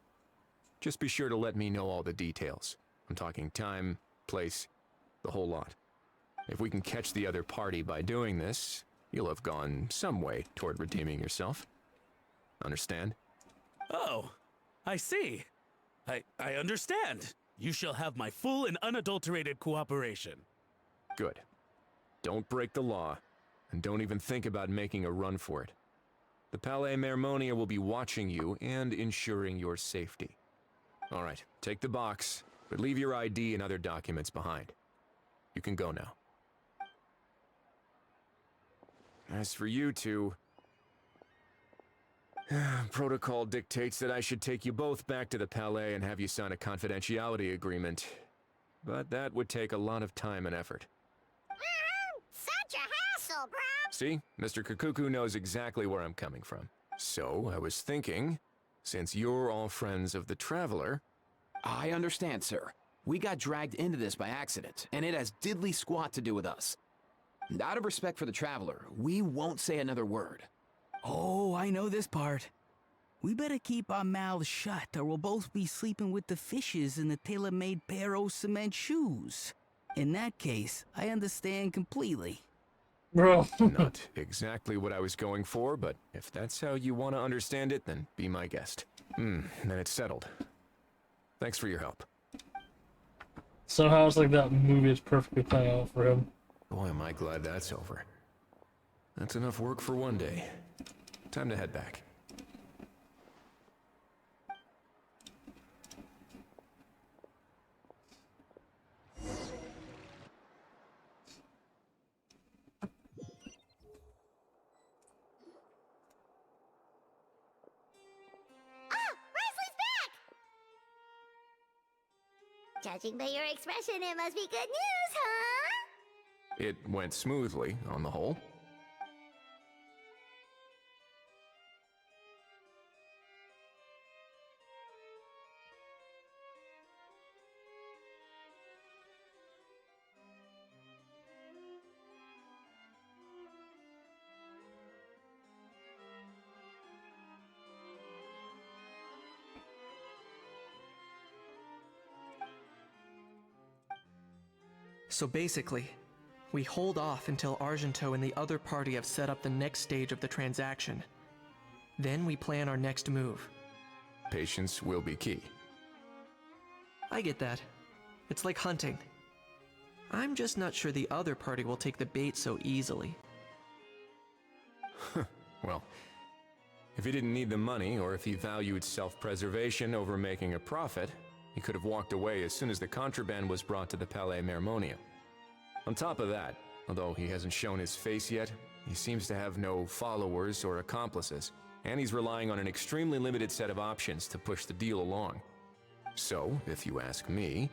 Speaker 9: Just be sure to let me know all the details. I'm talking time, place, the whole lot. If we can catch the other party by doing this, you'll have gone some way toward redeeming yourself. Understand?
Speaker 13: Oh, I see. I understand. You shall have my full and unadulterated cooperation.
Speaker 9: Good. Don't break the law, and don't even think about making a run for it. The Palais Mermonia will be watching you and ensuring your safety. All right, take the box, but leave your ID and other documents behind. You can go now. As for you two, protocol dictates that I should take you both back to the Palais and have you sign a confidentiality agreement. But that would take a lot of time and effort.
Speaker 5: Such a hassle, bro!
Speaker 9: See? Mr. Kakuku knows exactly where I'm coming from. So, I was thinking, since you're all friends of the Traveler...
Speaker 3: I understand, sir. We got dragged into this by accident, and it has diddly squat to do with us. And out of respect for the Traveler, we won't say another word.
Speaker 4: Oh, I know this part. We better keep our mouths shut or we'll both be sleeping with the fishes in the tailor-made pair of cement shoes. In that case, I understand completely.
Speaker 1: Bro.
Speaker 9: Not exactly what I was going for, but if that's how you want to understand it, then be my guest. Then it's settled. Thanks for your help.
Speaker 1: Somehow it's like that movie is perfectly playing out for him.
Speaker 9: Boy, am I glad that's over. That's enough work for one day. Time to head back.
Speaker 5: Judging by your expression, it must be good news, huh?
Speaker 9: It went smoothly, on the whole.
Speaker 6: So basically, we hold off until Argento and the other party have set up the next stage of the transaction. Then we plan our next move.
Speaker 9: Patience will be key.
Speaker 6: I get that. It's like hunting. I'm just not sure the other party will take the bait so easily.
Speaker 9: Well, if he didn't need the money, or if he valued self-preservation over making a profit, he could have walked away as soon as the contraband was brought to the Palais Mermonia. On top of that, although he hasn't shown his face yet, he seems to have no followers or accomplices, and he's relying on an extremely limited set of options to push the deal along. So, if you ask me,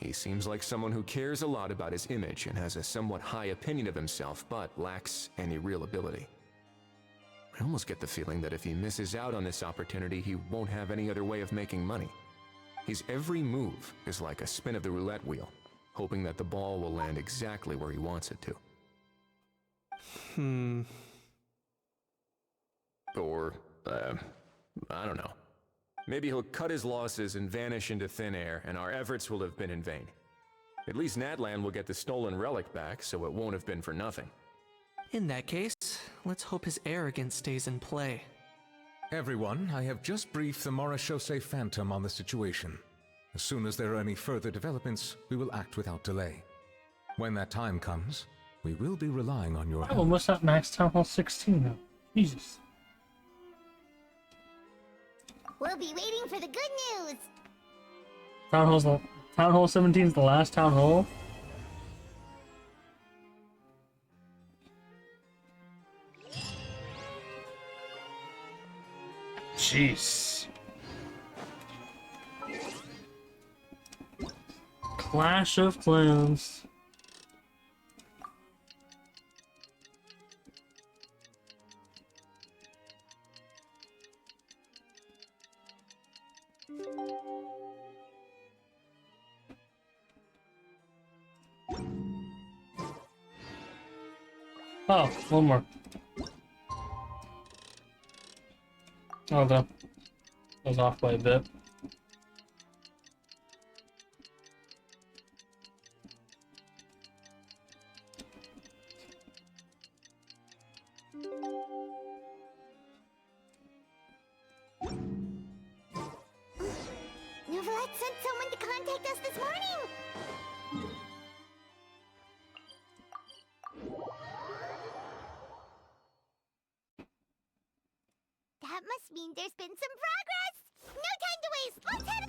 Speaker 9: he seems like someone who cares a lot about his image and has a somewhat high opinion of himself, but lacks any real ability. I almost get the feeling that if he misses out on this opportunity, he won't have any other way of making money. His every move is like a spin of the roulette wheel, hoping that the ball will land exactly where he wants it to. Or, I don't know. Maybe he'll cut his losses and vanish into thin air, and our efforts will have been in vain. At least Natlan will get the stolen relic back, so it won't have been for nothing.
Speaker 6: In that case, let's hope his arrogance stays in play.
Speaker 8: Everyone, I have just briefed the Morishose Phantom on the situation. As soon as there are any further developments, we will act without delay. When that time comes, we will be relying on your
Speaker 1: I'm
Speaker 8: help.
Speaker 1: almost at max Town Hall 16 now. Jesus.
Speaker 5: We'll be waiting for the good news.
Speaker 1: Town Hall 17 is the last Town Hall. Jeez. Clash of Clans. Oh, one more. Oh, that was off by a bit.
Speaker 5: Neuvillette sent someone to contact us this morning. That must mean there's been some progress! No time to waste! Let's head...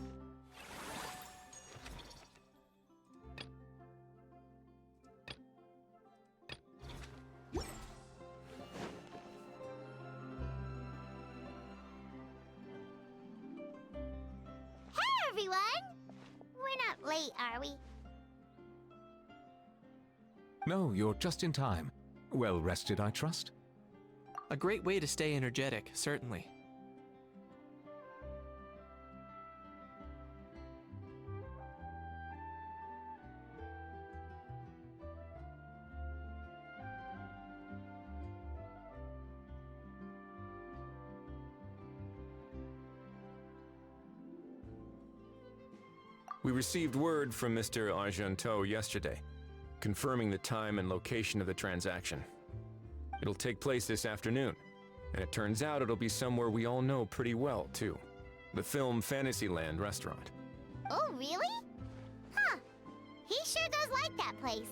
Speaker 5: Hey, everyone! We're not late, are we?
Speaker 8: No, you're just in time. Well rested, I trust?
Speaker 6: A great way to stay energetic, certainly.
Speaker 9: We received word from Mr. Argento yesterday, confirming the time and location of the transaction. It'll take place this afternoon, and it turns out it'll be somewhere we all know pretty well, too. The Film Fantasyland restaurant.
Speaker 5: Oh, really? Huh. He sure does like that place.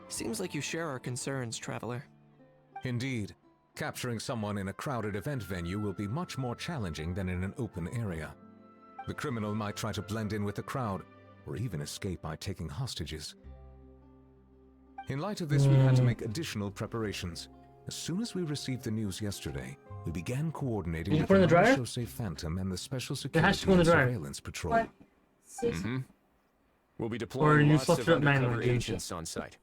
Speaker 6: Seems like you share our concerns, Traveler.
Speaker 8: Indeed. Capturing someone in a crowded event venue will be much more challenging than in an open area. The criminal might try to blend in with the crowd, or even escape by taking hostages. In light of this, we had to make additional preparations. As soon as we received the news yesterday, we began coordinating
Speaker 1: Did you
Speaker 8: with
Speaker 1: put it in the dryer?
Speaker 8: Marechaussee Phantom and the Special
Speaker 1: has
Speaker 8: Security
Speaker 1: to go in the
Speaker 8: and
Speaker 1: dryer.
Speaker 8: Surveillance Patrol.
Speaker 1: What?
Speaker 9: Mm-hmm. We'll be
Speaker 1: Or
Speaker 9: deploying
Speaker 1: you
Speaker 9: lots
Speaker 1: fluffed
Speaker 9: of
Speaker 1: it up
Speaker 9: undercover
Speaker 1: manually, didn't you?
Speaker 9: agents on site.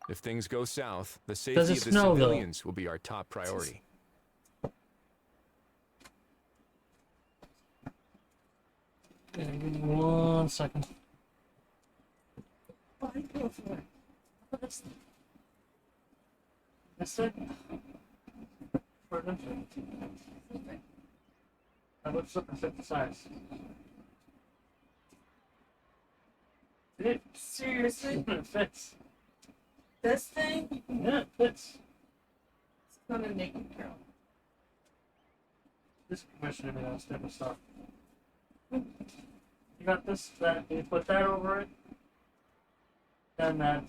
Speaker 9: If things go south, the
Speaker 1: Does
Speaker 9: safety
Speaker 1: it
Speaker 9: of the
Speaker 1: snow, though?
Speaker 9: civilians will be our top priority.
Speaker 1: Okay, give me 1 second. That's it? I looked up and fit the size. It
Speaker 14: Seriously?
Speaker 1: it fits.
Speaker 14: This thing?
Speaker 1: Yeah, it fits.
Speaker 14: It's gonna naked girl.
Speaker 1: This commissioner me that type of stuff. You got this, that, you put that over it. Then that.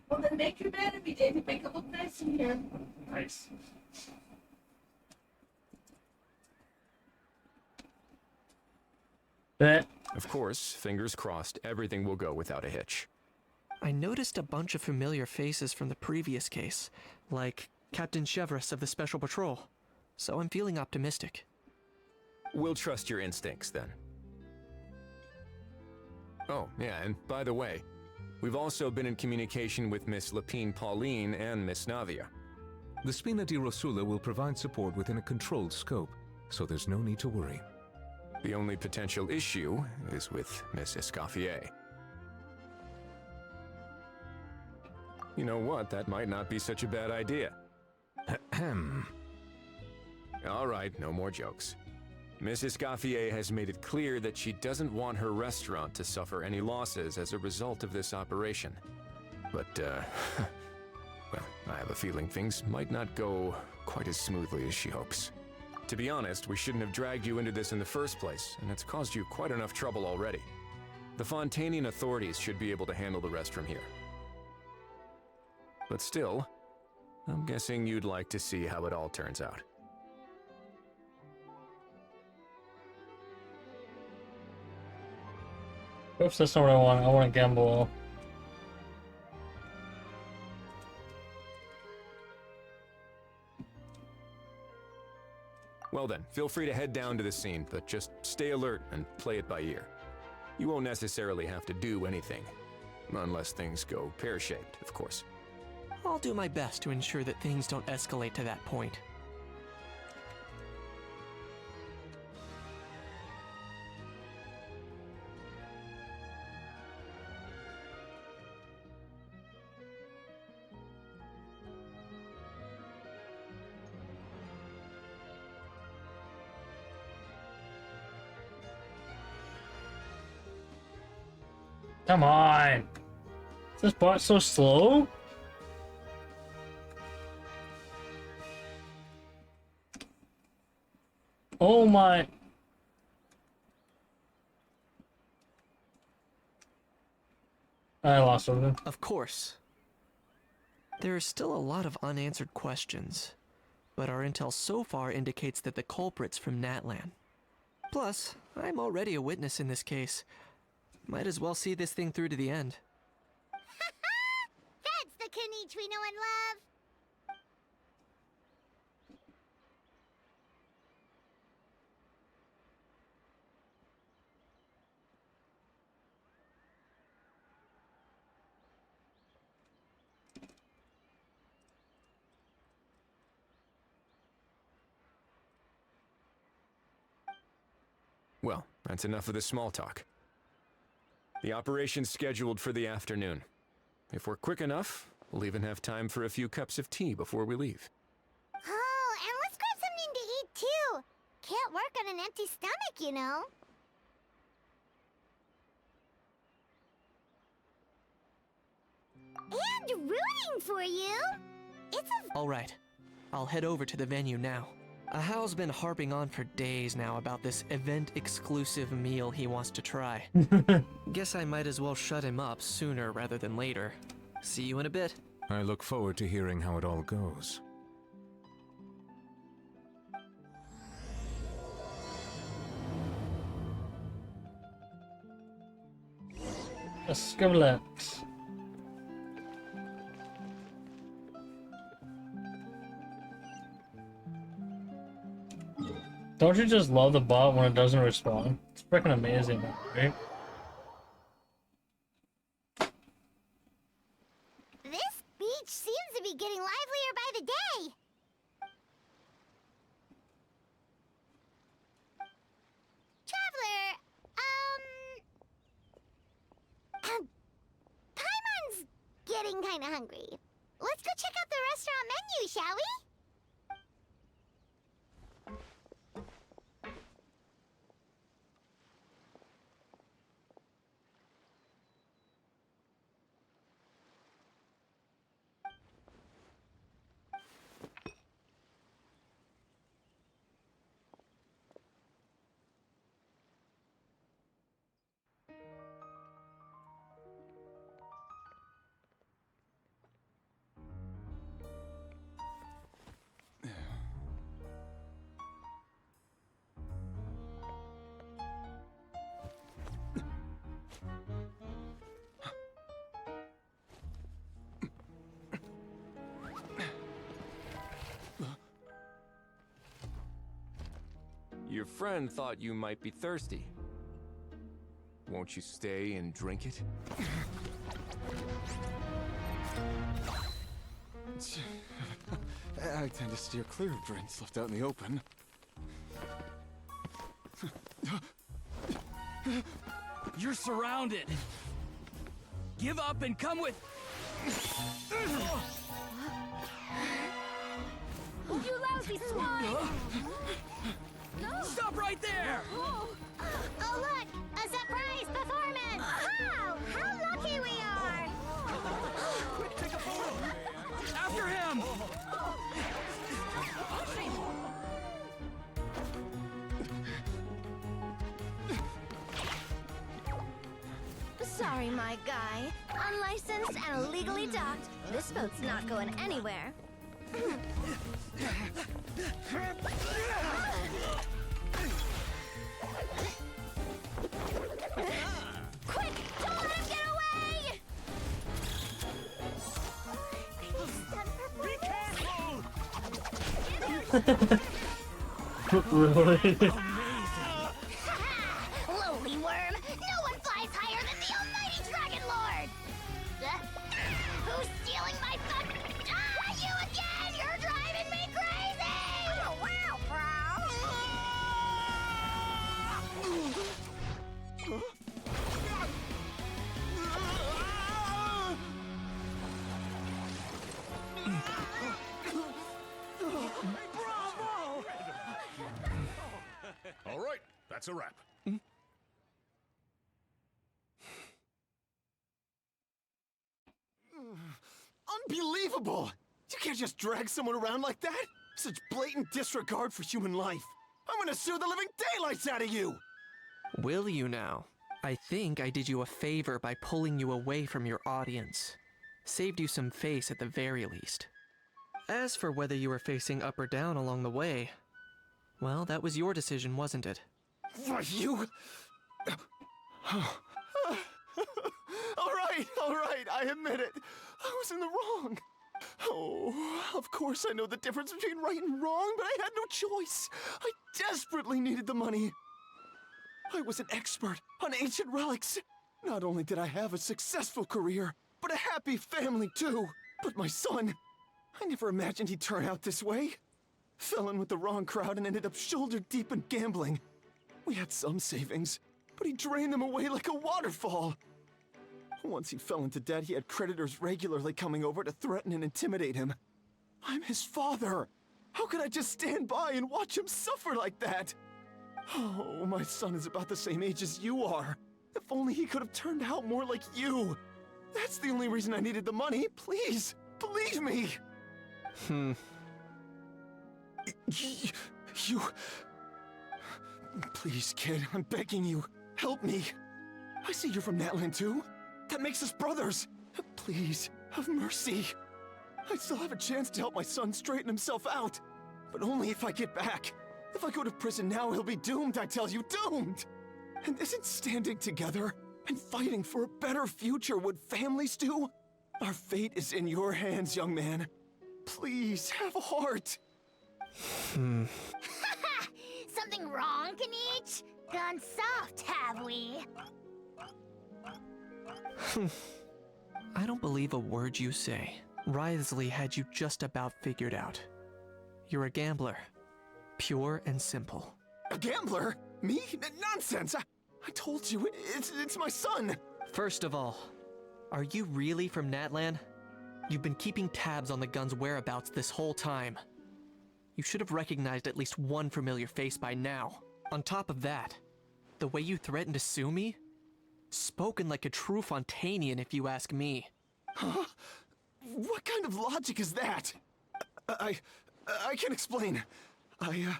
Speaker 14: Well, then make your bed every day to make it look nice in here.
Speaker 1: Nice. Bet.
Speaker 9: Of course, fingers crossed, everything will go without a hitch.
Speaker 6: I noticed a bunch of familiar faces from the previous case, like Captain Chevrolet of the Special Patrol, so I'm feeling optimistic.
Speaker 9: We'll trust your instincts then. Oh, yeah, and by the way, we've also been in communication with Miss Lapine Pauline and Miss Navia.
Speaker 8: The Spina di Rosula will provide support within a controlled scope, so there's no need to worry.
Speaker 9: The only potential issue is with Miss Escoffier. You know what? That might not be such a bad idea.
Speaker 8: Ahem.
Speaker 9: All right, no more jokes. Miss Escoffier has made it clear that she doesn't want her restaurant to suffer any losses as a result of this operation. But, well, I have a feeling things might not go quite as smoothly as she hopes. To be honest, we shouldn't have dragged you into this in the first place, and it's caused you quite enough trouble already. The Fontainian authorities should be able to handle the rest from here. But still, I'm guessing you'd like to see how it all turns out.
Speaker 1: Oops, that's not what I want. I want to gamble.
Speaker 9: Well then, feel free to head down to the scene, but just stay alert and play it by ear. You won't necessarily have to do anything, unless things go pear-shaped, of course.
Speaker 6: I'll do my best to ensure that things don't escalate to that point.
Speaker 1: Come on! Is this bot so slow? Oh my... I lost something.
Speaker 6: Of course. There are still a lot of unanswered questions, but our intel so far indicates that the culprit's from Natlan. Plus, I'm already a witness in this case. Might as well see this thing through to the end.
Speaker 5: That's the Kenichi we know and love!
Speaker 9: Well, that's enough of the small talk. The operation's scheduled for the afternoon. If we're quick enough, we'll even have time for a few cups of tea before we leave.
Speaker 5: Oh, and let's grab something to eat too! Can't work on an empty stomach, you know. And rooting for you! It's a...
Speaker 6: Alright, I'll head over to the venue now. Ahao's been harping on for days now about this event-exclusive meal he wants to try. Guess I might as well shut him up sooner rather than later. See you in a bit.
Speaker 8: I look forward to hearing how it all goes.
Speaker 1: Escovlet. Don't you just love the bot when it doesn't respond? It's freaking amazing, right?
Speaker 5: This beach seems to be getting livelier by the day. Traveler, Paimon's getting kinda hungry. Let's go check out the restaurant menu, shall we?
Speaker 9: Your friend thought you might be thirsty. Won't you stay and drink it?
Speaker 15: I tend to steer clear of drinks left out in the open.
Speaker 4: You're surrounded. Give up and come with.
Speaker 7: You lousy swine!
Speaker 4: Stop right there!
Speaker 5: Oh, look! A surprise performance! Wow! How lucky we are!
Speaker 4: Quick, take a photo! After him!
Speaker 10: Sorry, my guy. Unlicensed and illegally docked. This boat's not going anywhere.
Speaker 7: Quick! Don't let him get away!
Speaker 1: Really?
Speaker 7: Lowly worm! No one flies higher than the almighty Dragon Lord! Who's stealing my fun? Ah, you again! You're driving me crazy! Oh, wow,
Speaker 11: All right, that's a wrap.
Speaker 15: Unbelievable! You can't just drag someone around like that! Such blatant disregard for human life! I'm gonna sue the living daylights out of you!
Speaker 6: Will you now? I think I did you a favor by pulling you away from your audience. Saved you some face at the very least. As for whether you were facing up or down along the way, well, that was your decision, wasn't it?
Speaker 15: What, you? All right, I admit it. I was in the wrong. Oh, of course I know the difference between right and wrong, but I had no choice. I desperately needed the money. I was an expert on ancient relics. Not only did I have a successful career, but a happy family too. But my son, I never imagined he'd turn out this way. Fell in with the wrong crowd and ended up shoulder deep in gambling. We had some savings, but he drained them away like a waterfall. Once he fell into debt, he had creditors regularly coming over to threaten and intimidate him. I'm his father. How could I just stand by and watch him suffer like that? Oh, my son is about the same age as you are. If only he could have turned out more like you. That's the only reason I needed the money. Please, believe me. You... Please, kid, I'm begging you. Help me. I see you're from Natlan too. That makes us brothers. Please, have mercy. I still have a chance to help my son straighten himself out. But only if I get back. If I go to prison now, he'll be doomed, I tell you, doomed! And isn't standing together and fighting for a better future what families do? Our fate is in your hands, young man. Please, have a heart.
Speaker 7: So something wrong, Kanich? Gone soft, have we?
Speaker 6: I don't believe a word you say. Wriothesley had you just about figured out. You're a gambler. Pure and simple.
Speaker 15: A gambler? Me? Nonsense! I told you, it's my son!
Speaker 6: First of all, are you really from Natlan? You've been keeping tabs on the gun's whereabouts this whole time. You should have recognized at least one familiar face by now. On top of that, the way you threatened to sue me? Spoken like a true Fontainian, if you ask me.
Speaker 15: Huh? What kind of logic is that? I can't explain. I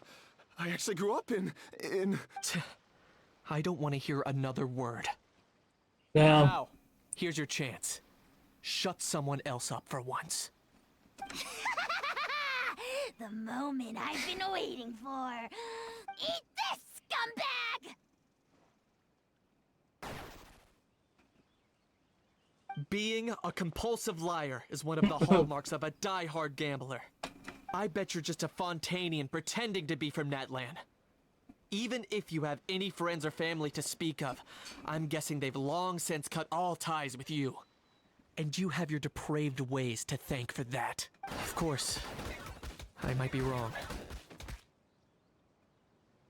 Speaker 15: actually grew up in...
Speaker 6: I don't want to hear another word.
Speaker 1: Damn.
Speaker 6: Now, here's your chance. Shut someone else up for once.
Speaker 7: The moment I've been waiting for. Eat this, scumbag!
Speaker 6: Being a compulsive liar is one of the hallmarks of a die-hard gambler. I bet you're just a Fontainian pretending to be from Natlan. Even if you have any friends or family to speak of, I'm guessing they've long since cut all ties with you. And you have your depraved ways to thank for that. Of course, I might be wrong.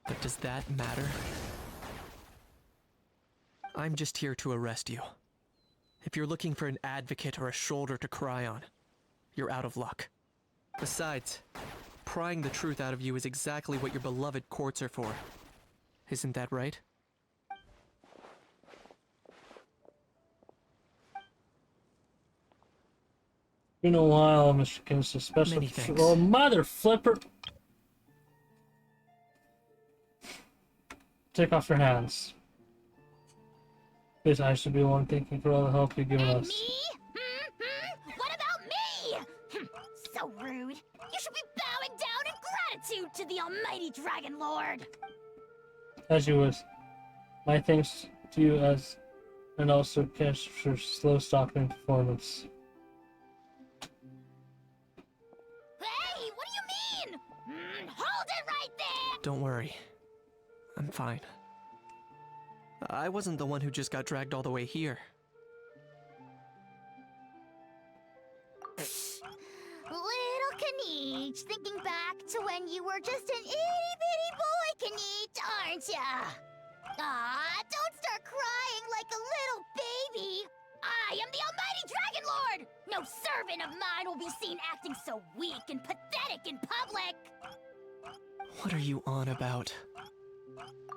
Speaker 6: But does that matter? I'm just here to arrest you. If you're looking for an advocate or a shoulder to cry on, you're out of luck. Besides, prying the truth out of you is exactly what your beloved courts are for. Isn't that right?
Speaker 1: Been a while, Mr. Kinst, special.
Speaker 6: Many thanks.
Speaker 1: Oh, mother flipper! Take off your hands. Please, I should be the one thanking for all the help you've given us.
Speaker 7: Me? What about me? So rude. You should be bowing down in gratitude to the almighty Dragon Lord.
Speaker 1: As you wish. My thanks to you as, and also Cash for slow stopping performance.
Speaker 7: Hey, what do you mean? Hold it right there!
Speaker 6: Don't worry. I'm fine. I wasn't the one who just got dragged all the way here.
Speaker 7: Little Kanich, thinking back to when you were just an itty-bitty boy, Kanich, aren't ya? Aw, don't start crying like a little baby. I am the almighty Dragon Lord! No servant of mine will be seen acting so weak and pathetic in public!
Speaker 6: What are you on about?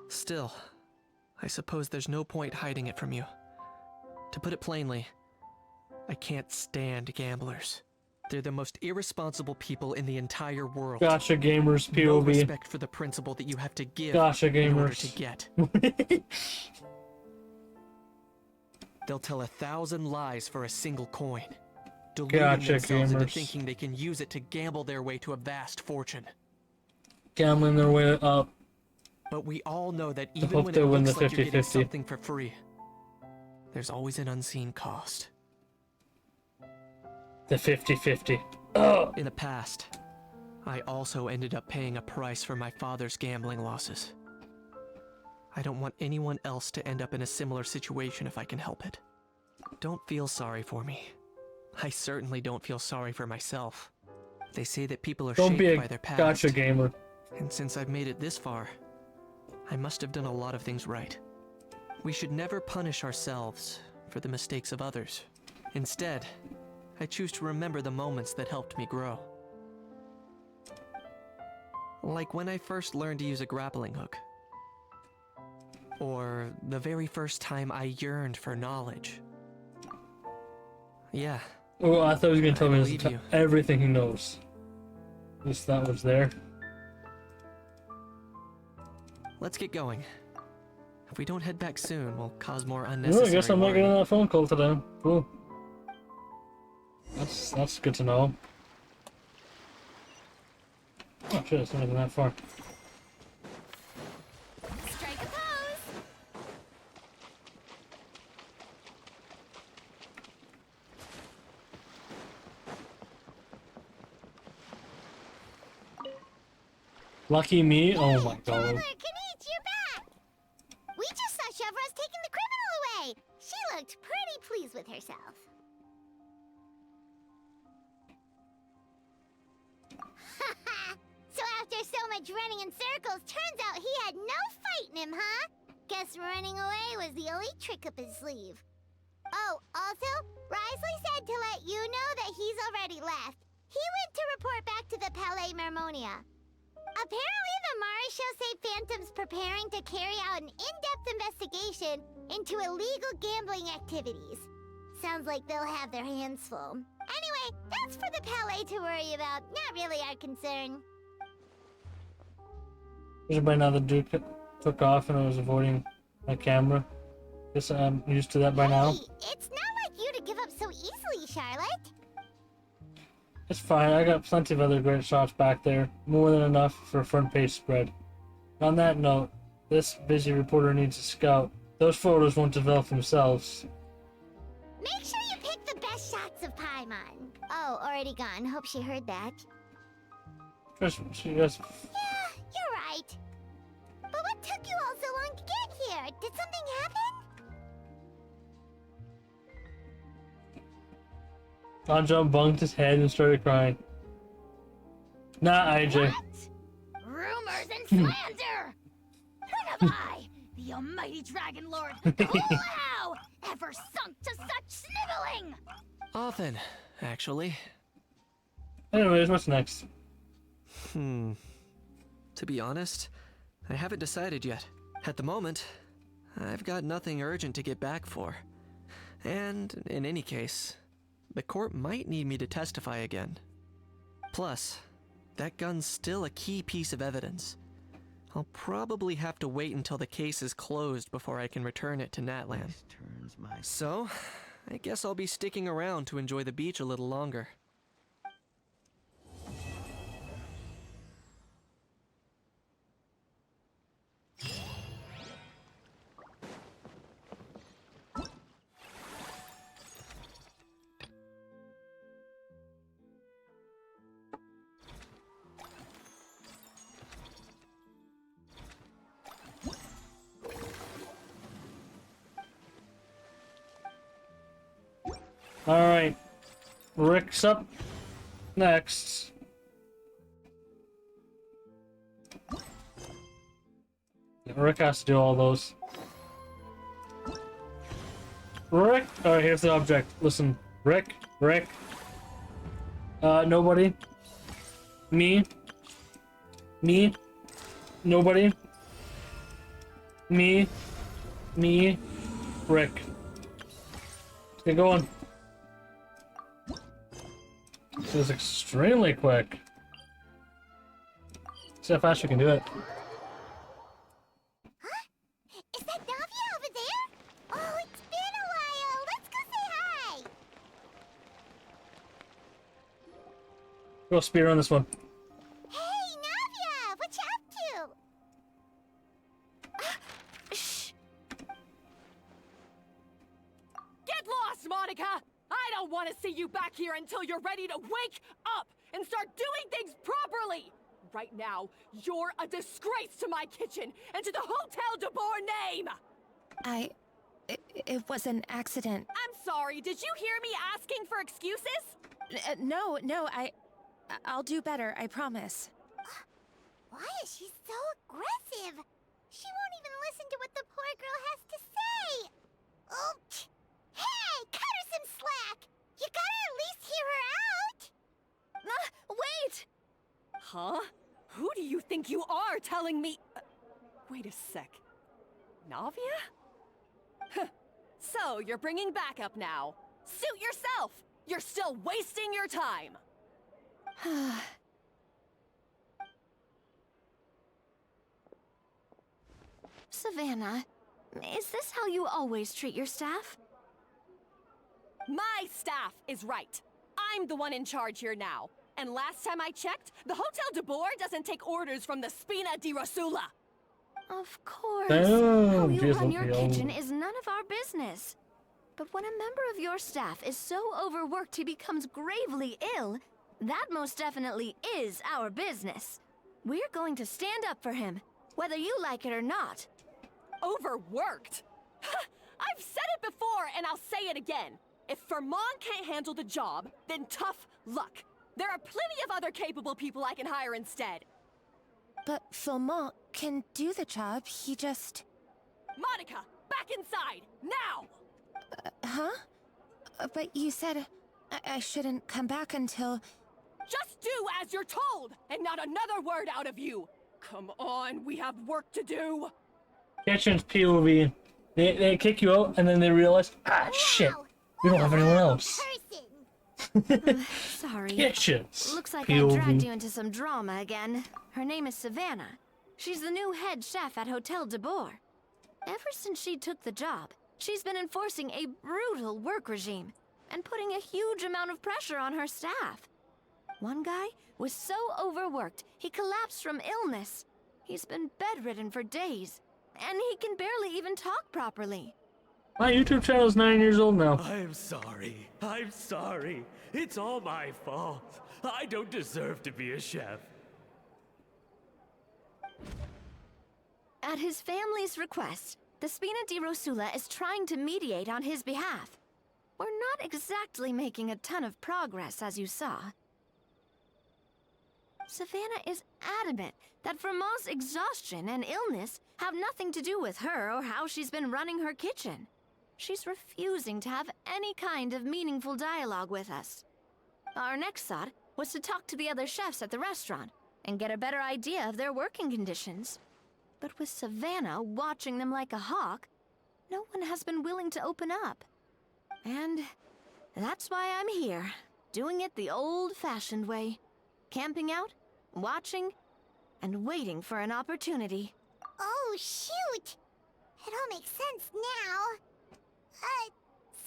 Speaker 6: Still, I suppose there's no point hiding it from you. To put it plainly, I can't stand gamblers. They're the most irresponsible people in the entire world.
Speaker 1: Gotcha, gamers, POV.
Speaker 6: No respect for the principle that you have to give
Speaker 1: Gotcha,
Speaker 6: in order
Speaker 1: gamers.
Speaker 6: to get. They'll tell 1,000 lies for a single coin, deluding
Speaker 1: Gotcha,
Speaker 6: themselves into
Speaker 1: gamers.
Speaker 6: thinking they can use it to gamble their way to a vast fortune.
Speaker 1: Gambling their way up.
Speaker 6: But we all know that
Speaker 1: I
Speaker 6: even
Speaker 1: hope
Speaker 6: when
Speaker 1: they
Speaker 6: it
Speaker 1: win
Speaker 6: looks
Speaker 1: the
Speaker 6: like you're getting
Speaker 1: 50-50.
Speaker 6: something for free, there's always an unseen cost.
Speaker 1: The 50-50.
Speaker 6: In the past, I also ended up paying a price for my father's gambling losses. I don't want anyone else to end up in a similar situation if I can help it. Don't feel sorry for me. I certainly don't feel sorry for myself. They say that people are
Speaker 1: Don't
Speaker 6: shaped
Speaker 1: be a
Speaker 6: by their past.
Speaker 1: gotcha gamer.
Speaker 6: And since I've made it this far, I must have done a lot of things right. We should never punish ourselves for the mistakes of others. Instead, I choose to remember the moments that helped me grow. Like when I first learned to use a grappling hook. Or the very first time I yearned for knowledge. Yeah.
Speaker 1: Oh, I thought he was gonna tell me his
Speaker 6: believe you.
Speaker 1: everything he knows. At least that was there.
Speaker 6: Let's get going. If we don't head back soon, we'll cause more
Speaker 1: Well,
Speaker 6: unnecessary
Speaker 1: I guess I'm not
Speaker 6: worry.
Speaker 1: getting that phone call today. Cool. That's good to know. Oh shit, it's not even that far.
Speaker 7: Strike a pose!
Speaker 1: Lucky me? Oh my god.
Speaker 5: Traveler Kanich, you're back! We just saw Chevro's taking the criminal away. She looked pretty pleased with herself. So after so much running in circles, turns out he had no fight in him, huh? Guess running away was the only trick up his sleeve. Oh, also, Risley said to let you know that he's already left. He went to report back to the Palais Mermonia. Apparently, the Mari show say Phantom's preparing to carry out an in-depth investigation into illegal gambling activities. Sounds like they'll have their hands full. Anyway, that's for the Palais to worry about, not really our concern.
Speaker 1: By now the Duke took off and I was avoiding my camera. Guess I'm used to that by now.
Speaker 5: It's not like you to give up so easily, Charlotte.
Speaker 1: It's fine, I got plenty of other great shots back there. More than enough for a front page spread. On that note, this busy reporter needs a scout. Those photos won't develop themselves.
Speaker 5: Make sure you pick the best shots of Paimon. Oh, already gone. Hope she heard that.
Speaker 1: She just...
Speaker 5: Yeah, you're right. But what took you all so long to get here? Did something happen?
Speaker 1: Anjo bunked his head and started crying. Nah, IJ.
Speaker 7: What? Rumors and slander! Who have I, the almighty Dragon Lord, Clow, ever sunk to such sniveling?
Speaker 6: Often, actually.
Speaker 1: Anyways, what's next?
Speaker 6: To be honest, I haven't decided yet. At the moment, I've got nothing urgent to get back for. And, in any case, the court might need me to testify again. Plus, that gun's still a key piece of evidence. I'll probably have to wait until the case is closed before I can return it to Natlan. So, I guess I'll be sticking around to enjoy the beach a little longer.
Speaker 1: Alright. Rick's up next. Rick has to do all those. Rick! Alright, here's the object. Listen. Rick. Nobody. Me. Nobody. Me. Rick. Get going. This is extremely quick. See how fast you can do it.
Speaker 5: Is that Navia over there? Oh, it's been a while. Let's go say hi.
Speaker 1: Go spear on this one.
Speaker 5: Hey, Navia! What you up to?
Speaker 16: Shh! Get lost, Monica! I don't want to see you back here until you're ready to wake up and start doing things properly! Right now, you're a disgrace to my kitchen and to the Hotel de Boer name!
Speaker 17: It was an accident.
Speaker 16: I'm sorry, did you hear me asking for excuses?
Speaker 17: No, I'll do better, I promise.
Speaker 5: Why is she so aggressive? She won't even listen to what the poor girl has to say. Oh, hey, cut her some slack. You gotta at least hear her out.
Speaker 16: Wait! Huh? Who do you think you are telling me? Wait a sec. Navia? Huh. So, you're bringing backup now. Suit yourself! You're still wasting your time!
Speaker 10: Savannah, is this how you always treat your staff?
Speaker 16: My staff is right. I'm the one in charge here now. And last time I checked, the Hotel de Boer doesn't take orders from the Spina di Rosula.
Speaker 10: Of course.
Speaker 1: Damn,
Speaker 10: How you
Speaker 1: geez,
Speaker 10: run your
Speaker 1: Luffy,
Speaker 10: kitchen is none of our business. But when a member of your staff is so overworked he becomes gravely ill, that most definitely is our business. We're going to stand up for him, whether you like it or not.
Speaker 16: Overworked? I've said it before, and I'll say it again. If Fermon can't handle the job, then tough luck. There are plenty of other capable people I can hire instead.
Speaker 17: But Philmont can do the job, he just...
Speaker 16: Monica, back inside, now!
Speaker 17: Huh? But you said I shouldn't come back until...
Speaker 16: Just do as you're told, and not another word out of you! Come on, we have work to do!
Speaker 1: Kitchen's POV. They kick you out, and then they realize, shit, we don't have anyone else.
Speaker 10: Sorry.
Speaker 1: Kitchens.
Speaker 10: Looks like
Speaker 1: POV.
Speaker 10: I dragged you into some drama again. Her name is Savannah. She's the new head chef at Hotel de Boer. Ever since she took the job, she's been enforcing a brutal work regime and putting a huge amount of pressure on her staff. One guy was so overworked, he collapsed from illness. He's been bedridden for days, and he can barely even talk properly.
Speaker 1: My YouTube channel is 9 years old now.
Speaker 18: I'm sorry. I'm sorry. It's all my fault. I don't deserve to be a chef.
Speaker 10: At his family's request, the Spina di Rosula is trying to mediate on his behalf. We're not exactly making a ton of progress, as you saw. Savannah is adamant that Vermont's exhaustion and illness have nothing to do with her or how she's been running her kitchen. She's refusing to have any kind of meaningful dialogue with us. Our next thought was to talk to the other chefs at the restaurant and get a better idea of their working conditions. But with Savannah watching them like a hawk, no one has been willing to open up. And that's why I'm here, doing it the old-fashioned way. Camping out, watching, and waiting for an opportunity.
Speaker 5: Oh, shoot! It all makes sense now.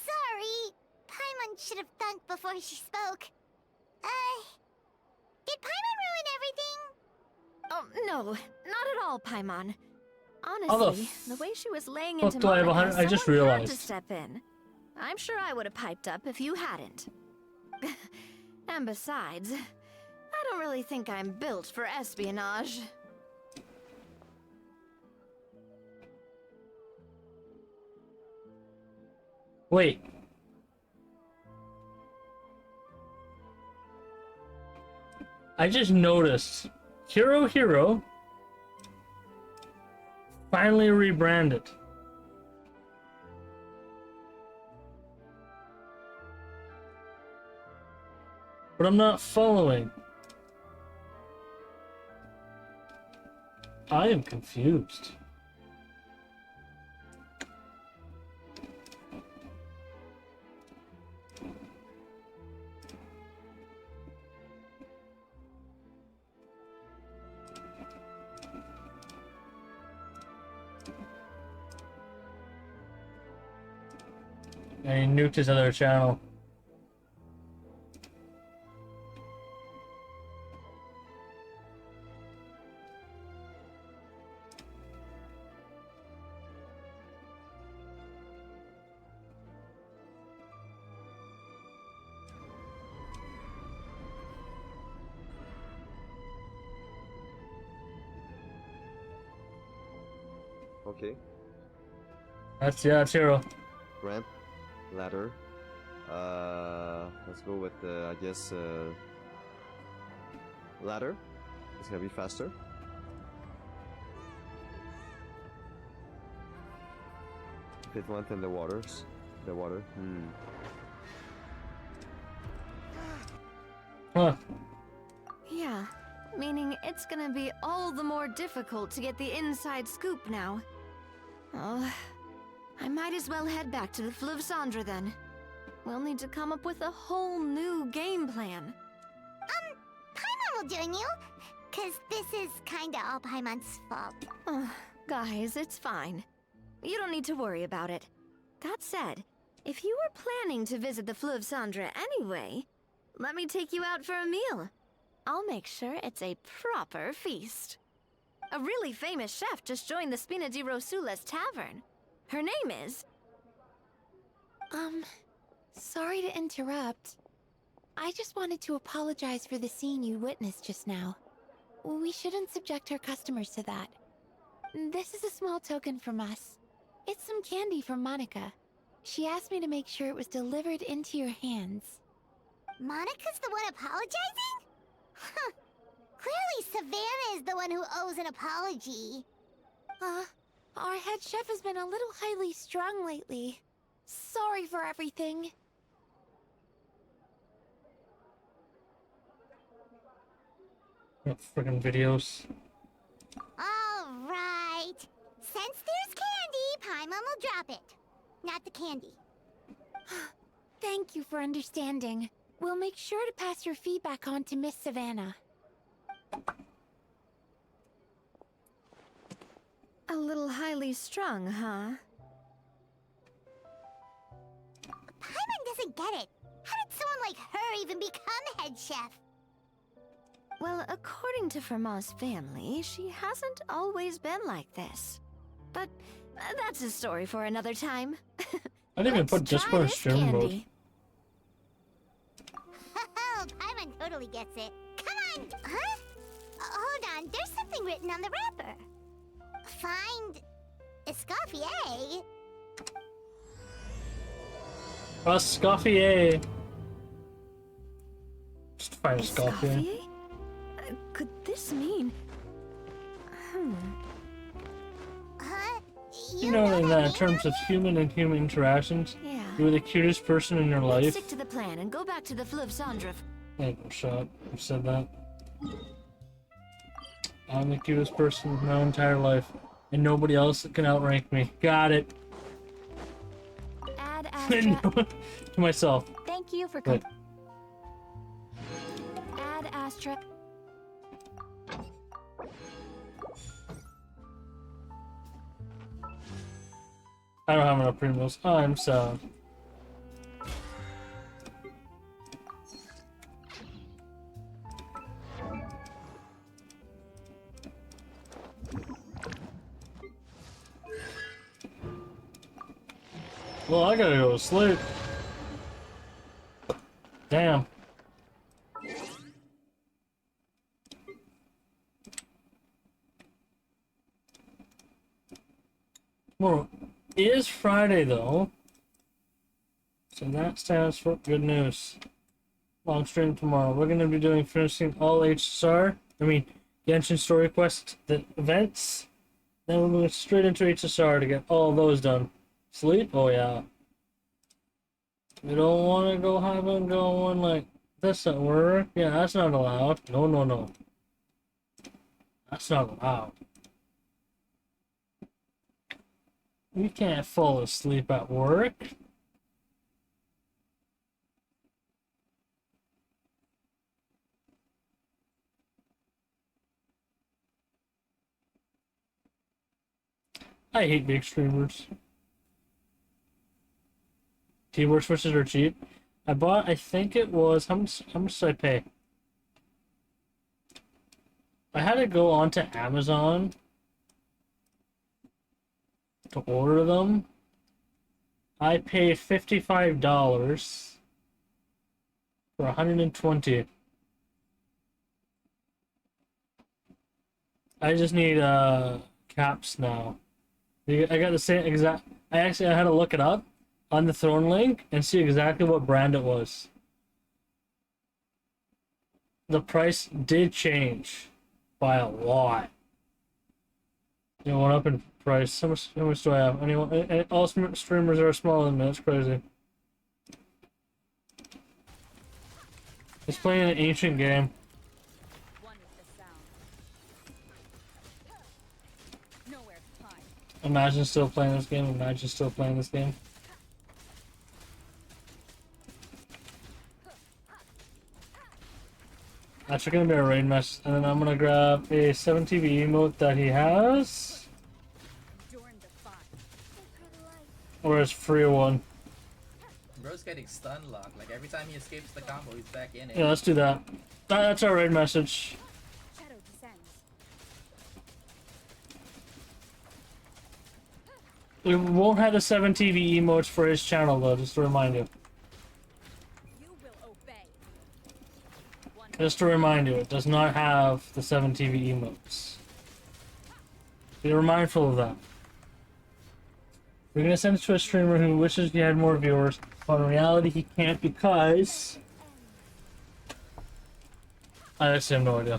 Speaker 5: Sorry. Paimon should have thunked before she spoke. Did Paimon ruin everything?
Speaker 10: Oh, no, not at all, Paimon.
Speaker 1: How the
Speaker 10: Honestly, the way she was laying
Speaker 1: fuck
Speaker 10: into
Speaker 1: do I have
Speaker 10: Monica,
Speaker 1: 100? I just
Speaker 10: someone had
Speaker 1: realized.
Speaker 10: to step in. I'm sure I would have piped up if you hadn't. And besides, I don't really think I'm built for espionage.
Speaker 1: Wait. I just noticed Hero finally rebranded. But I'm not following. I am confused. And he nuked his other channel.
Speaker 19: Okay.
Speaker 1: That's Hero.
Speaker 19: Ramp, ladder. Let's go with I guess ladder. It's gonna be faster. If it went in the waters, the water.
Speaker 1: Huh.
Speaker 10: Yeah, meaning it's gonna be all the more difficult to get the inside scoop now. Oh, I might as well head back to the Fleuve Cendre then. We'll need to come up with a whole new game plan.
Speaker 5: Paimon will join you, 'cause this is kinda all Paimon's fault.
Speaker 10: Oh, guys, it's fine. You don't need to worry about it. That said, if you were planning to visit the Fleuve Cendre anyway, let me take you out for a meal. I'll make sure it's a proper feast. A really famous chef just joined the Spina di Rosula's tavern. Her name is...
Speaker 17: Sorry to interrupt. I just wanted to apologize for the scene you witnessed just now. We shouldn't subject our customers to that. This is a small token from us. It's some candy from Monica. She asked me to make sure it was delivered into your hands.
Speaker 5: Monica's the one apologizing? Huh. Clearly Savannah is the one who owes an apology.
Speaker 17: Our head chef has been a little highly strung lately. Sorry for everything.
Speaker 1: What friggin' videos?
Speaker 5: Alright. Since there's candy, Paimon will drop it. Not the candy.
Speaker 17: Thank you for understanding. We'll make sure to pass your feedback on to Miss Savannah.
Speaker 10: A little highly strung, huh?
Speaker 5: Paimon doesn't get it. How did someone like her even become head chef?
Speaker 10: Well, according to Fermat's family, she hasn't always been like this. But that's a story for another time.
Speaker 1: I didn't even put Discord in stream mode.
Speaker 10: candy.
Speaker 5: Oh, Paimon totally gets it. Come on! Huh? Hold on, there's something written on the wrapper. Find Escoffier.
Speaker 1: Escoffier. Just find Escoffier.
Speaker 10: Escoffier? Could this mean...
Speaker 5: Huh?
Speaker 1: You know, in terms of human and human interactions,
Speaker 10: Yeah.
Speaker 1: you were the cutest person in your
Speaker 10: Let's
Speaker 1: life.
Speaker 10: stick to the plan and go back to the Fleuve Cendre.
Speaker 1: Hey, no shot. You said that. I'm the cutest person in my entire life, and nobody else can outrank me. Got it.
Speaker 17: Add Astra.
Speaker 1: To myself.
Speaker 17: Thank you for
Speaker 1: Wait.
Speaker 17: Add Astra.
Speaker 1: I don't have enough primos. I'm sad. Well, I gotta go to sleep. Damn. Well, it is Friday though. So that stands for good news. Long stream tomorrow. We're gonna be finishing all HSR. I mean, Genshin Story Quest, the events. Then we're going straight into HSR to get all those done. Sleep? Oh yeah. We don't want to go have them going like this at work. Yeah, that's not allowed. No, no, no. That's not allowed. We can't fall asleep at work. I hate big streamers. Keyboard switches are cheap. I bought, I think it was, how much did I pay? I had to go onto Amazon to order them. I paid $55 for 120. I just need caps now. I got the same exact. I had to look it up on the Throne link and see exactly what brand it was. The price did change by a lot. You know, went up in price. How much do I have? Anyone? All streamers are smaller than me. That's crazy. It's playing an ancient game. Imagine still playing this game. Imagine still playing this game. That's gonna be a raid mess, and then I'm gonna grab a 7TV emote that he has, or his free one.
Speaker 20: Bro's getting stun locked. Like every time he escapes the combo, he's back in it.
Speaker 1: Yeah, let's do that. That's our raid message. We won't have the 7TV emotes for his channel though, just to remind you. Just to remind you, it does not have the 7 TV emotes. Be mindful of that. We're gonna send it to a streamer who wishes he had more viewers, but in reality he can't because... I actually have no idea.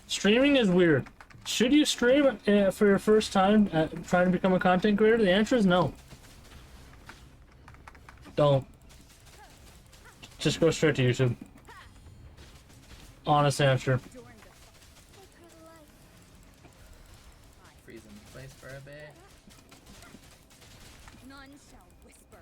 Speaker 1: Streaming is weird. Should you stream for your first time trying to become a content creator? The answer is no. Don't. Just go straight to YouTube. Honest answer.